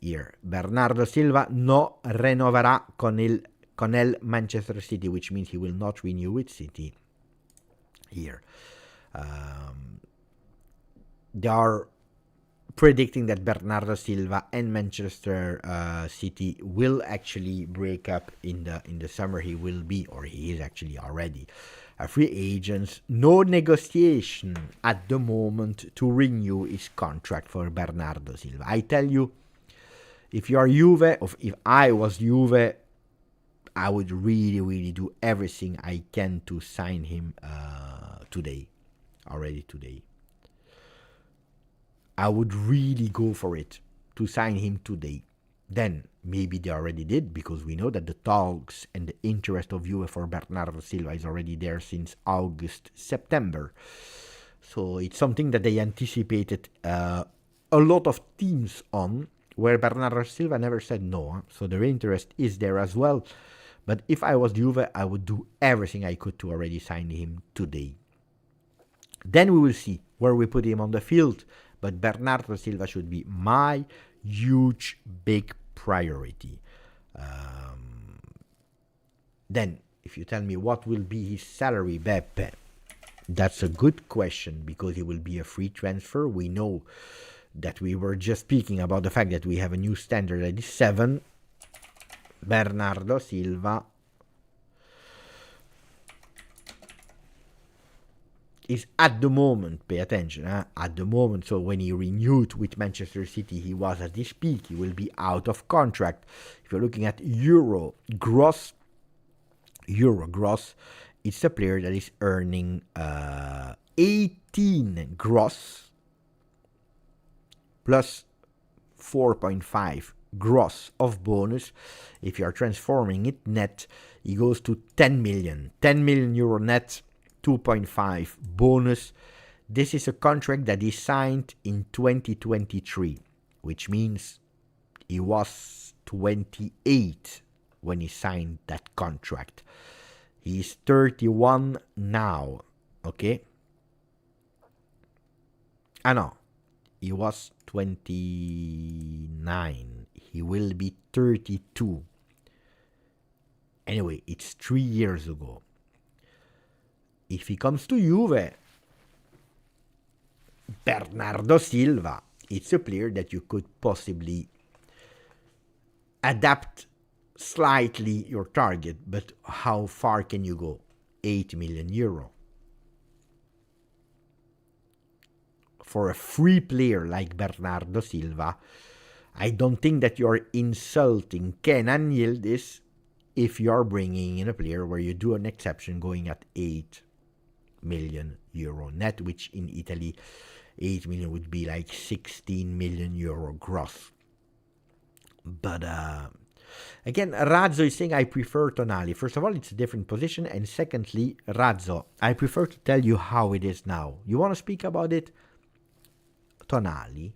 Here, Bernardo Silva no renoverà con el Manchester City, which means he will not renew with City. Here, they are predicting that Bernardo Silva and Manchester City will actually break up in the summer. He will be, or he is actually already, a free agent. No negotiation at the moment to renew his contract for Bernardo Silva. I tell you, if you are Juve, or if I was Juve, I would really, really do everything I can to sign him already today. I would really go for it to sign him today. Then maybe they already did, because we know that the talks and the interest of Juve for Bernardo Silva is already there since August, September. So it's something that they anticipated a lot of teams on, where Bernardo Silva never said no. So their interest is there as well. But if I was Juve, I would do everything I could to already sign him today. Then we will see where we put him on the field. But Bernardo Silva should be my huge, big priority. Then, if you tell me what will be his salary, Beppe, that's a good question, because he will be a free transfer. We know that we were just speaking about the fact that we have a new standard that is 7. Bernardo Silva is at the moment, pay attention, at the moment, so when he renewed with Manchester City, he was at his peak. He will be out of contract. If you're looking at euro gross, it's a player that is earning 18 gross plus 4.5 gross of bonus. If you are transforming it net, he goes to 10 million euro net, 2.5 bonus. This is a contract that he signed in 2023, which means he was 28 when he signed that contract. He's 31 now, okay? No, he was 29. He will be 32. Anyway, it's 3 years ago. If he comes to Juve, Bernardo Silva, it's a player that you could possibly adapt slightly your target, but how far can you go? 8 million euro. For a free player like Bernardo Silva, I don't think that you're insulting Kenan Yildiz if you're bringing in a player where you do an exception going at 8 million euro net, which in Italy 8 million would be like 16 million euro gross. But again, Razzo is saying I prefer Tonali. First of all, it's a different position, and secondly, Razzo, I prefer to tell you how it is now. You want to speak about it? Tonali,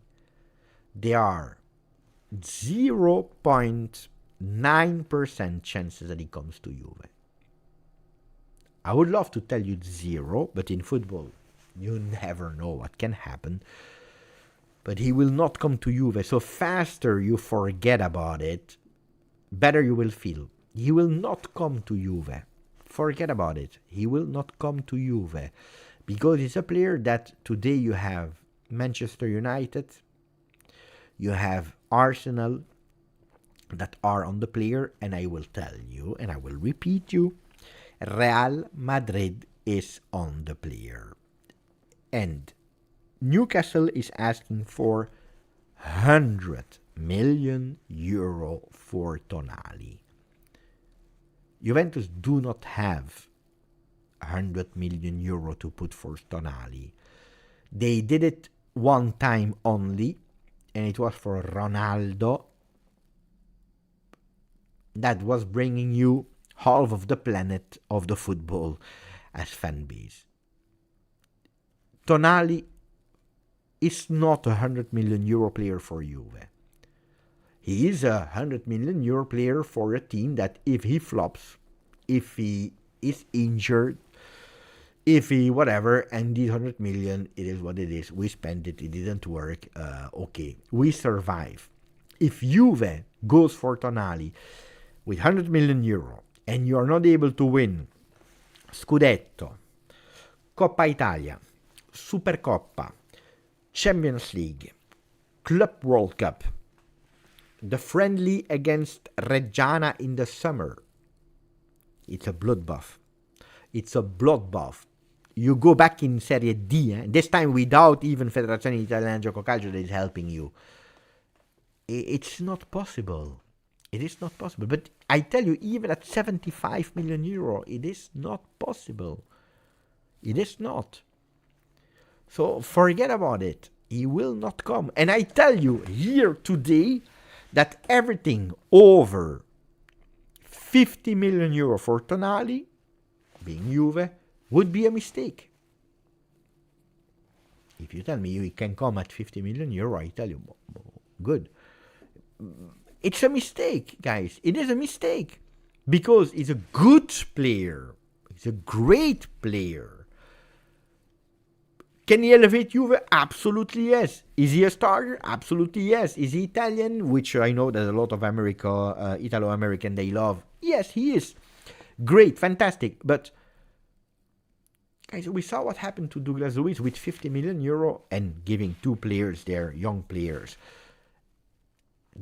there are 0.9% chances that he comes to Juve. I would love to tell you 0, but in football, you never know what can happen. But he will not come to Juve. So faster you forget about it, better you will feel. He will not come to Juve. Forget about it. He will not come to Juve. Because he's a player that today you have Manchester United, you have Arsenal that are on the player, and I will tell you, and I will repeat you, Real Madrid is on the player. And Newcastle is asking for 100 million euro for Tonali. Juventus do not have 100 million euro to put for Tonali. They did it one time only, and it was for Ronaldo. That was bringing you half of the planet of the football as fan base. Tonali is not a 100 million euro player for Juve. He is a 100 million euro player for a team that if he flops, if he is injured, if he whatever, and these 100 million, it is what it is. We spent it, it didn't work. Okay, we survive. If Juve goes for Tonali with 100 million euro and you are not able to win Scudetto, Coppa Italia, Supercoppa, Champions League, Club World Cup, the friendly against Reggiana in the summer, it's a bloodbath. It's a bloodbath. You go back in Serie D, this time without even Federazione Italiana Gioco Calcio that is helping you. It's not possible. It is not possible. But I tell you, even at 75 million euro, it is not possible. It is not. So forget about it. He will not come. And I tell you here today that everything over 50 million euro for Tonali, being Juve, would be a mistake. If you tell me you can come at 50 million euro, I tell you, good. It's a mistake, guys. It is a mistake. Because he's a good player. He's a great player. Can he elevate Juve? Absolutely yes. Is he a starter? Absolutely yes. Is he Italian? Which I know there's a lot of Italo-American they love. Yes, he is. Great, fantastic. But, guys, we saw what happened to Douglas Luiz with 50 million euro and giving two players there, young players.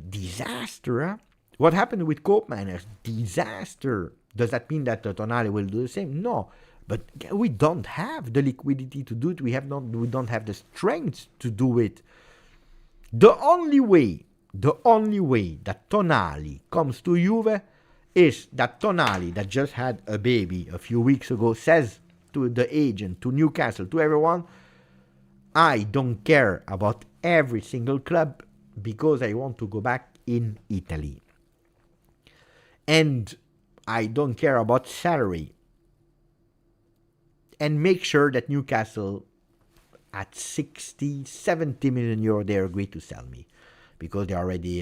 Disaster, huh? What happened with Koopmeiners? Disaster. Does that mean that Tonali will do the same? No. But we don't have the liquidity to do it. We don't have the strength to do it. The only way that Tonali comes to Juve is that Tonali, that just had a baby a few weeks ago, says to the agent, to Newcastle, to everyone, I don't care about every single club because I want to go back in Italy. And I don't care about salary. And make sure that Newcastle at 60, 70 million euro, they agree to sell me. Because they already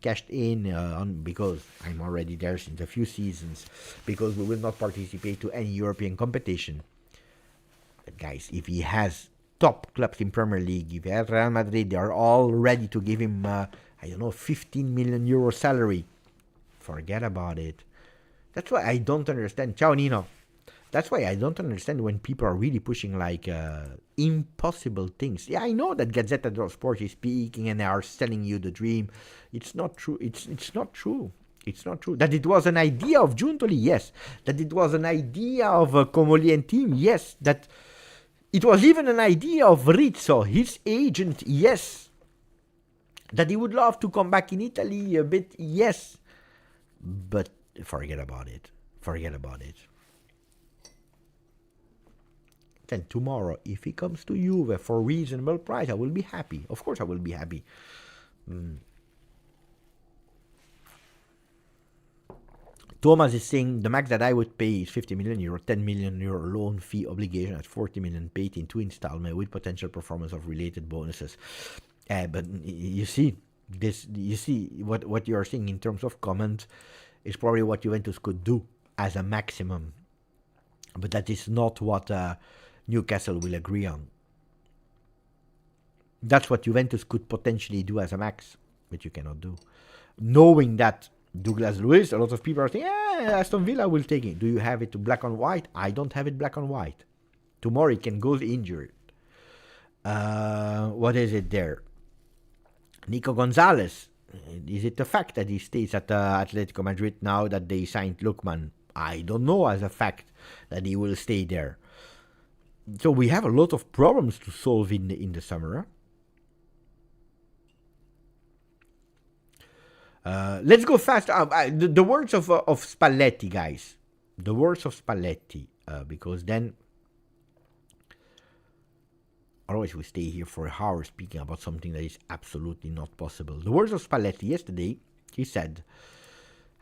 cashed in, because I'm already there since a few seasons. Because we will not participate to any European competition. But guys, if he has top clubs in Premier League, if he has Real Madrid, they are all ready to give him, 15 million euro salary. Forget about it. That's why I don't understand. Ciao, Nino. That's why I don't understand when people are really pushing like impossible things. Yeah, I know that Gazzetta dello Sport is speaking and they are selling you the dream. It's not true. It's not true. It's not true. That it was an idea of Giuntoli, yes. That it was an idea of Comoli and team, yes. That it was even an idea of Rizzo, his agent, yes. That he would love to come back in Italy a bit, yes. But forget about it. Forget about it. Then tomorrow, if he comes to Juve for reasonable price, I will be happy. Of course I will be happy. Thomas is saying the max that I would pay is 50 million euro, 10 million euro loan fee obligation at 40 million paid in 2 installments with potential performance of related bonuses. But you see, what you are saying in terms of comment is probably what Juventus could do as a maximum. But that is not what Newcastle will agree on. That's what Juventus could potentially do as a max, but you cannot do. Knowing that Douglas Luiz, a lot of people are saying, Aston Villa will take it. Do you have it black on white? I don't have it black on white. Tomorrow he can go injured. What is it there? Nico Gonzalez. Is it the fact that he stays at Atletico Madrid now that they signed Lookman? I don't know as a fact that he will stay there. So we have a lot of problems to solve in the summer. Let's go fast. The words of Spalletti, guys. The words of Spalletti, because then otherwise we stay here for an hour speaking about something that is absolutely not possible. The words of Spalletti yesterday, he said,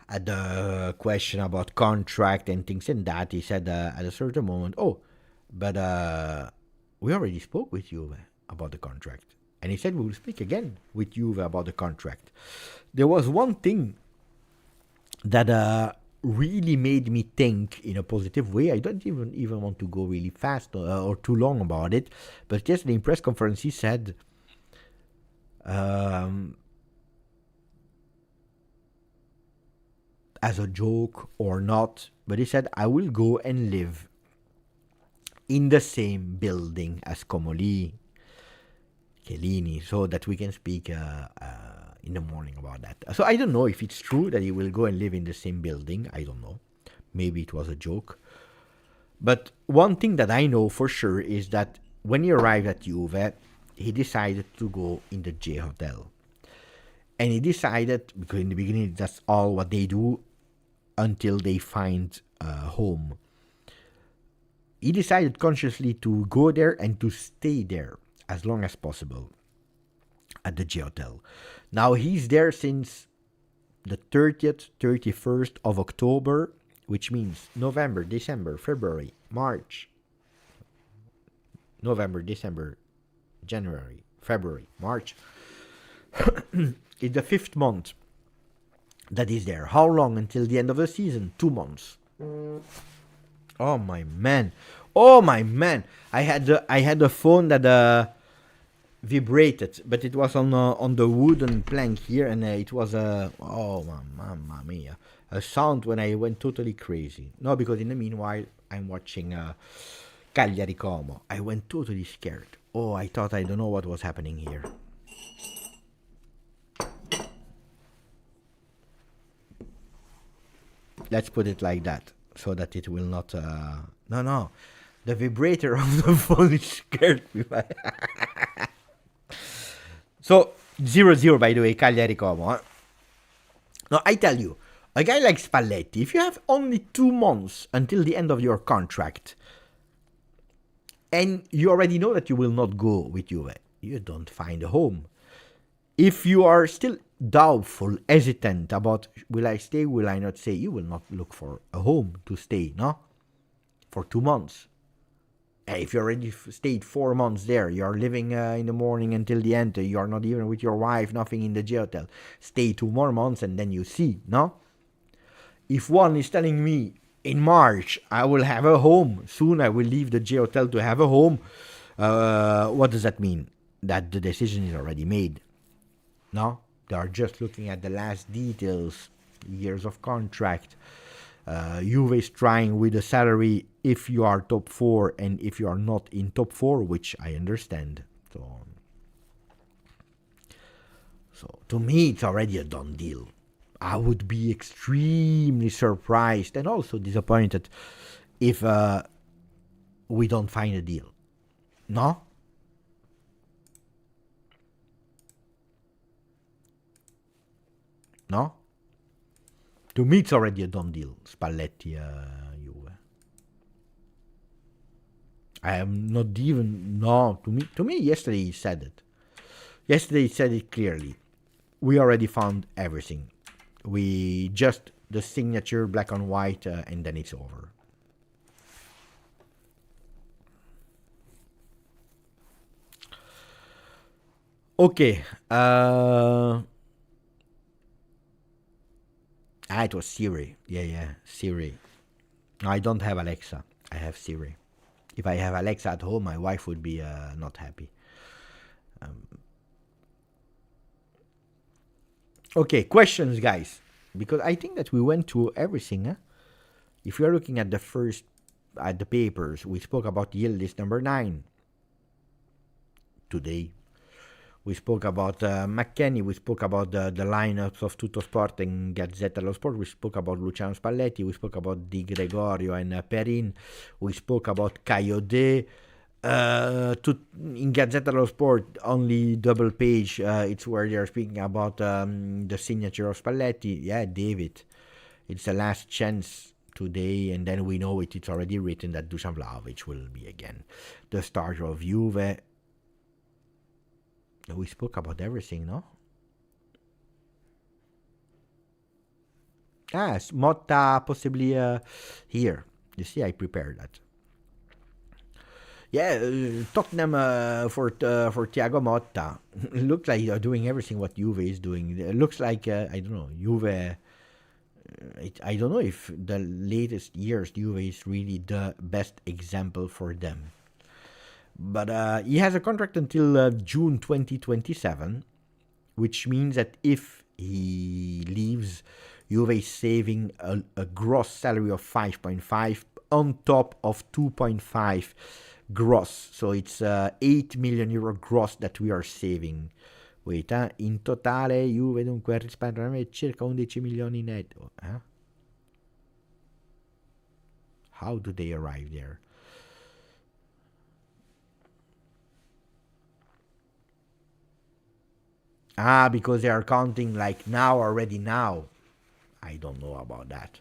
at the question about contract and things and that, he said at a certain moment, but we already spoke with Juve about the contract. And he said we will speak again with Juve about the contract. There was one thing that really made me think in a positive way. I don't even want to go really fast or too long about it. But yesterday in press conference he said, as a joke or not, but he said, I will go and live in the same building as Comoli, Chiellini, so that we can speak in the morning about that. So I don't know if it's true that he will go and live in the same building. I don't know. Maybe it was a joke. But one thing that I know for sure is that when he arrived at Juve, he decided to go in the J Hotel. And he decided, because in the beginning that's all what they do until they find a home. He decided consciously to go there and to stay there as long as possible at the J Hotel. Now he's there since the 30th, 31st of October, which means November, December, February, March, November, December, January, February, March. It's the 5th month that is there. How long until the end of the season? 2 months. Oh my man. Oh my man. I had a phone that vibrated, but it was on the wooden plank here, and it was mamma mia, a sound when I went totally crazy. No, because in the meanwhile I'm watching Cagliari Como. I went totally scared. Oh, I thought I don't know what was happening here. Let's put it like that, so that it will not... No. The vibrator of the phone scared me. So, 0-0, by the way, Cagliari Como. Huh? Now, I tell you, a guy like Spalletti, if you have only 2 months until the end of your contract, and you already know that you will not go with Juve, you don't find a home. If you are still doubtful, hesitant about will I stay, will I not stay, you will not look for a home to stay, no? For 2 months. If you already stayed 4 months there, you are living in the morning until the end, you are not even with your wife, nothing in the J hotel. Stay 2 more months and then you see, no? If one is telling me in March I will have a home, soon I will leave the J hotel to have a home, what does that mean? That the decision is already made. No? They are just looking at the last details, years of contract. Juve is trying with the salary if you are top 4 and if you are not in top 4, which I understand. So to me, it's already a done deal. I would be extremely surprised and also disappointed if we don't find a deal. No? No? To me, it's already a done deal. Spalletti, Juve. I am not even... No, to me, yesterday he said it. Yesterday he said it clearly. We already found everything. We just... the signature, black on white, and then it's over. Okay. It was Siri. Yeah, Siri. No, I don't have Alexa. I have Siri. If I have Alexa at home, my wife would be not happy. Okay, questions, guys. Because I think that we went through everything. Huh? If you're looking at the papers, we spoke about Yildiz number 9 today. We spoke about McKennie, we spoke about the lineups of Tuttosport and Gazzetta dello Sport, we spoke about Luciano Spalletti, we spoke about Di Gregorio and Perin, we spoke about Kayode. In Gazzetta dello Sport, only double page, it's where they're speaking about the signature of Spalletti. Yeah, David, it's the last chance today, and then we know it's already written that Dusan Vlahovic will be again the starter of Juve. We spoke about everything, no? Motta possibly here. You see, I prepared that. Yeah, Tottenham for Thiago Motta. Looks like they're doing everything what Juve is doing. It looks like, I don't know, Juve... I don't know if the latest years Juve is really the best example for them. But he has a contract until June 2027, which means that if he leaves, Juve is saving a gross salary of 5.5 on top of 2.5 gross. So it's 8 million euro gross that we are saving. Wait, in totale Juve dunque risparmia circa 11 milioni netto. How do they arrive there? Because they are counting like now, already now. I don't know about that.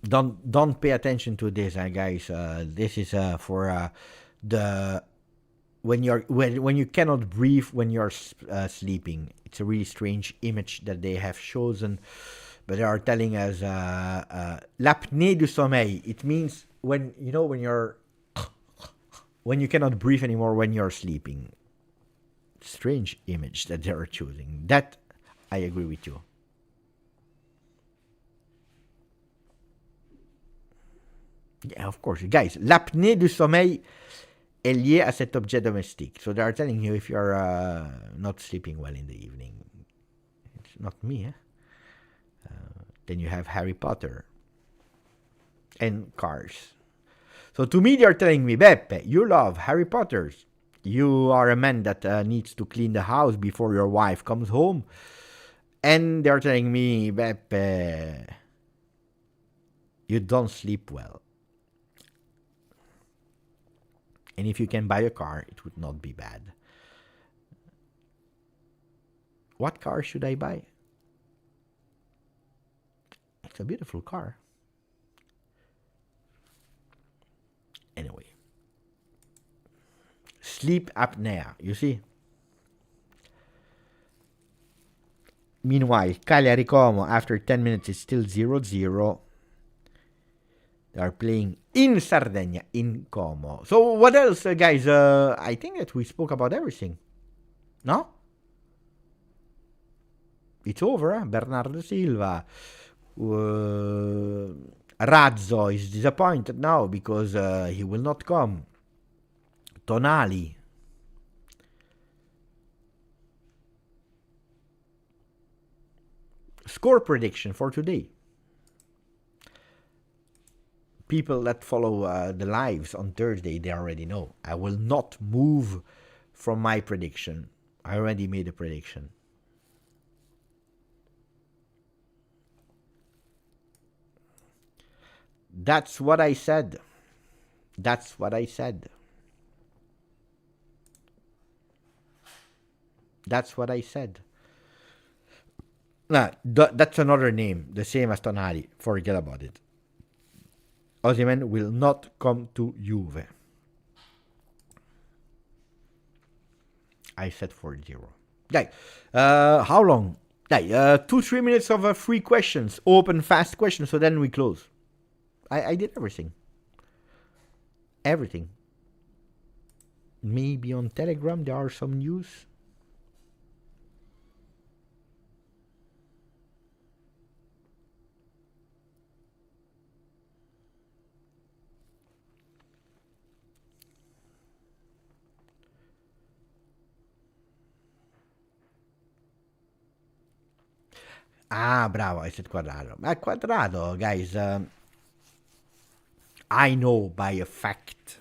Don't pay attention to this, guys. This is for the when you cannot breathe when you're sleeping. It's a really strange image that they have chosen, but they are telling us l'apnée du sommeil. It means when you cannot breathe anymore when you're sleeping. Strange image that they are choosing. That I agree with you. Yeah, of course, guys. L'apnée du sommeil est lié à cet objet domestique. So they are telling you if you're not sleeping well in the evening. It's not me, eh? Then you have Harry Potter and cars. So to me, they are telling me, Beppe, you love Harry Potters. You are a man that needs to clean the house before your wife comes home. And they are telling me, Beppe, you don't sleep well. And if you can buy a car, it would not be bad. What car should I buy? It's a beautiful car. Anyway. Sleep apnea, you see? Meanwhile, Cagliari Como, after 10 minutes, is still 0-0. They are playing in Sardinia, in Como. So what else, guys? I think that we spoke about everything. No? It's over, eh? Bernardo Silva. Razzo is disappointed now because he will not come. Tonali. Score prediction for today. People that follow the lives on Thursday, they already know. I will not move from my prediction. I already made a prediction. That's what I said. That's what I said. That's what I said. Nah, that's another name, the same as Tonali. Forget about it. Osimhen will not come to Juve. I said 4-0. Guys, how long? 2-3 minutes of free questions. Open, fast questions, so then we close. I did everything. Everything. Maybe on Telegram there are some news. Ah, bravo, I said Cuadrado. Cuadrado, guys, I know by a fact,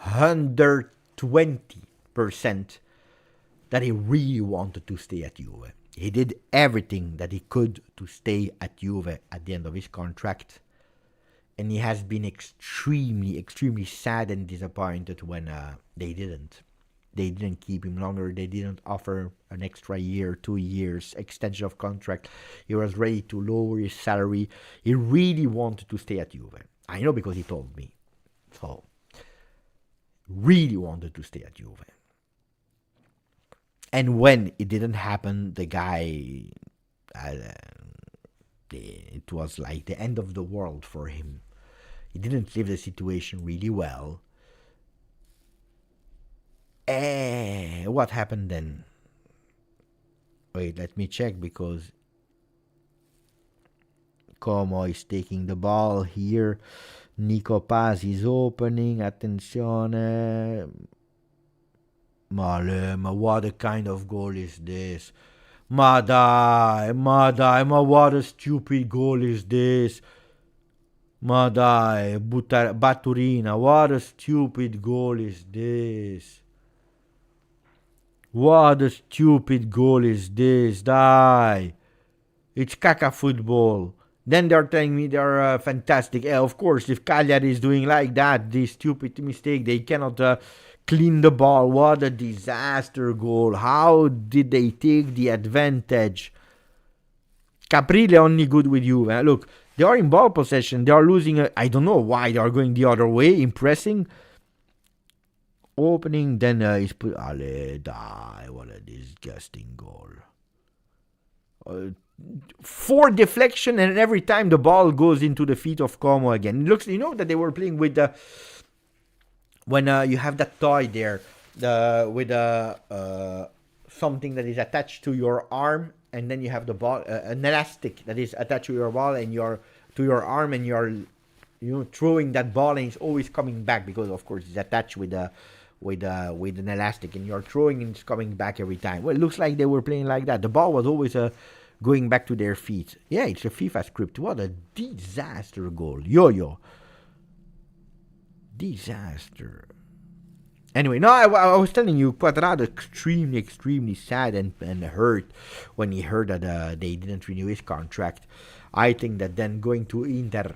120%, that he really wanted to stay at Juve. He did everything that he could to stay at Juve at the end of his contract. And he has been extremely, extremely sad and disappointed when they didn't. They didn't keep him longer. They didn't offer an extra year, 2 years, extension of contract. He was ready to lower his salary. He really wanted to stay at Juve. I know because he told me. So, really wanted to stay at Juve. And when it didn't happen, the guy, it was like the end of the world for him. He didn't live the situation really well. What happened then? Wait, let me check because Como is taking the ball here. Nico Paz is opening. Attenzione. Ma what a kind of goal is this? Ma what a stupid goal is this? Ma dai, Baturina, what a stupid goal is this? What a stupid goal is this? Die. It's caca football. Then they're telling me they're fantastic. Of course, if Cagliari is doing like that, this stupid mistake, they cannot clean the ball. What a disaster goal. How did they take the advantage? Caprile only good with you. Look, they are in ball possession. They are losing. I don't know why they are going the other way, impressing. Opening, then he's put. Ale, die! What a disgusting goal. 4 deflection, and every time the ball goes into the feet of Como again. It looks, that they were playing with the when you have that toy there, with something that is attached to your arm, and then you have the ball, an elastic that is attached to your ball and to your arm, and you're throwing that ball, and it's always coming back because of course it's attached with an elastic, and you're throwing and it's coming back every time. Well, it looks like they were playing like that. The ball was always going back to their feet. Yeah, it's a FIFA script. What a disaster goal. Yo. Disaster. Anyway, no, I was telling you, Cuadrado extremely, extremely sad and hurt when he heard that they didn't renew his contract. I think that then going to Inter,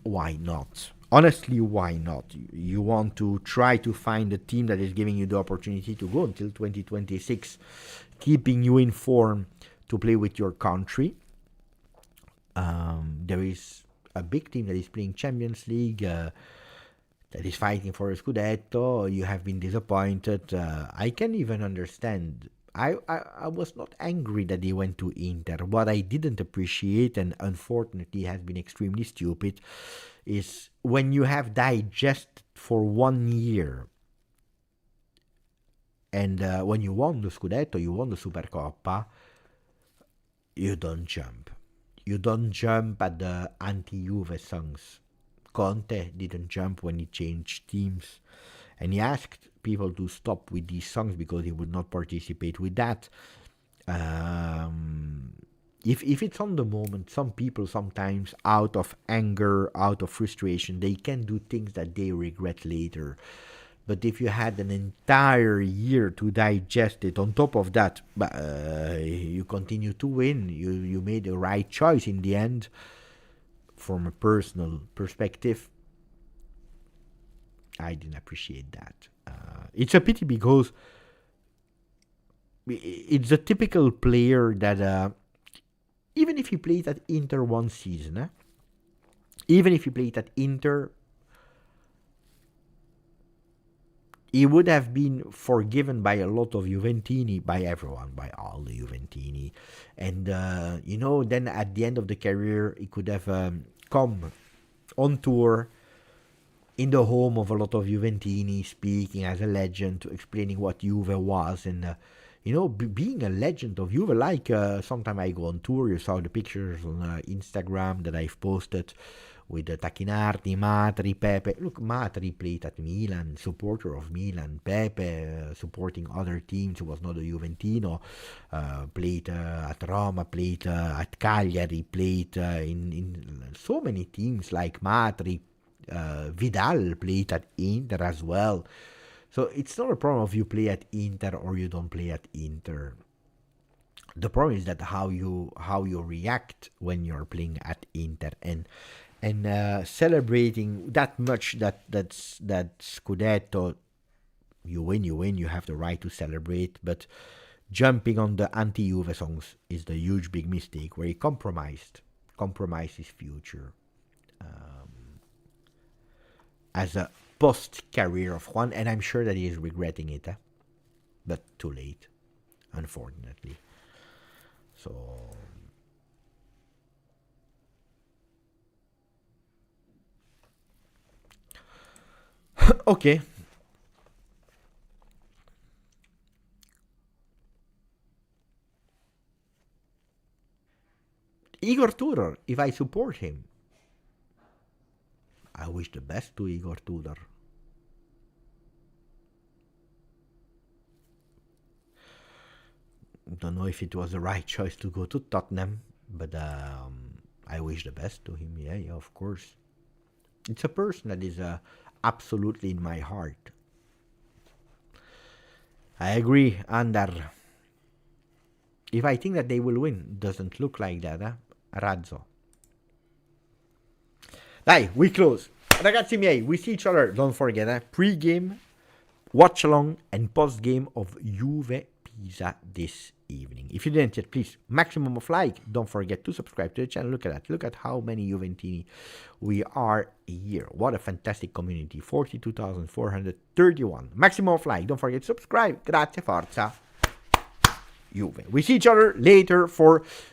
why not? Honestly, why not? You want to try to find a team that is giving you the opportunity to go until 2026, keeping you in form to play with your country. There is a big team that is playing Champions League, that is fighting for a Scudetto. You have been disappointed. I can even understand. I was not angry that they went to Inter. What I didn't appreciate, and unfortunately has been extremely stupid, is when you have digested for 1 year, and when you won the Scudetto, you won the Supercoppa, you don't jump. You don't jump at the anti-Juve songs. Conte didn't jump when he changed teams, and he asked people to stop with these songs because he would not participate with that. If it's on the moment, some people sometimes, out of anger, out of frustration, they can do things that they regret later. But if you had an entire year to digest it, on top of that, you continue to win. You made the right choice in the end. From a personal perspective, I didn't appreciate that. It's a pity because it's a typical player that, even if he played at Inter one season, even if he played at Inter, he would have been forgiven by a lot of Juventini, by everyone, by all the Juventini. And, then at the end of the career, he could have come on tour in the home of a lot of Juventini, speaking as a legend, explaining what Juve was. And, being a legend of Juve, like sometime I go on tour, you saw the pictures on Instagram that I've posted, with Tacchinardi, Matri, Pepe. Look, Matri played at Milan, supporter of Milan. Pepe, supporting other teams, was not a Juventino. Played at Roma, played at Cagliari, played in so many teams like Matri. Vidal played at Inter as well. So it's not a problem if you play at Inter or you don't play at Inter. The problem is that how you react when you're playing at Inter, and celebrating that much that Scudetto, you win, you have the right to celebrate, but jumping on the anti-Juve songs is the huge big mistake where he compromised his future as a post-career of Juan, and I'm sure that he is regretting it, but too late, unfortunately. So okay. Igor Tudor, if I support him, I wish the best to Igor Tudor. Don't know if it was the right choice to go to Tottenham, but I wish the best to him. Yeah, of course. It's a person that is absolutely in my heart. I agree, Andar. If I think that they will win, doesn't look like that, Razzo. Dai, we close. Ragazzi miei, we see each other. Don't forget, pre-game, watch-along, and post-game of Juve Pisa this evening. If you didn't yet, please, maximum of like. Don't forget to subscribe to the channel. Look at that. Look at how many Juventini we are here. What a fantastic community. 42,431. Maximum of like. Don't forget to subscribe. Grazie, forza, Juve. We see each other later for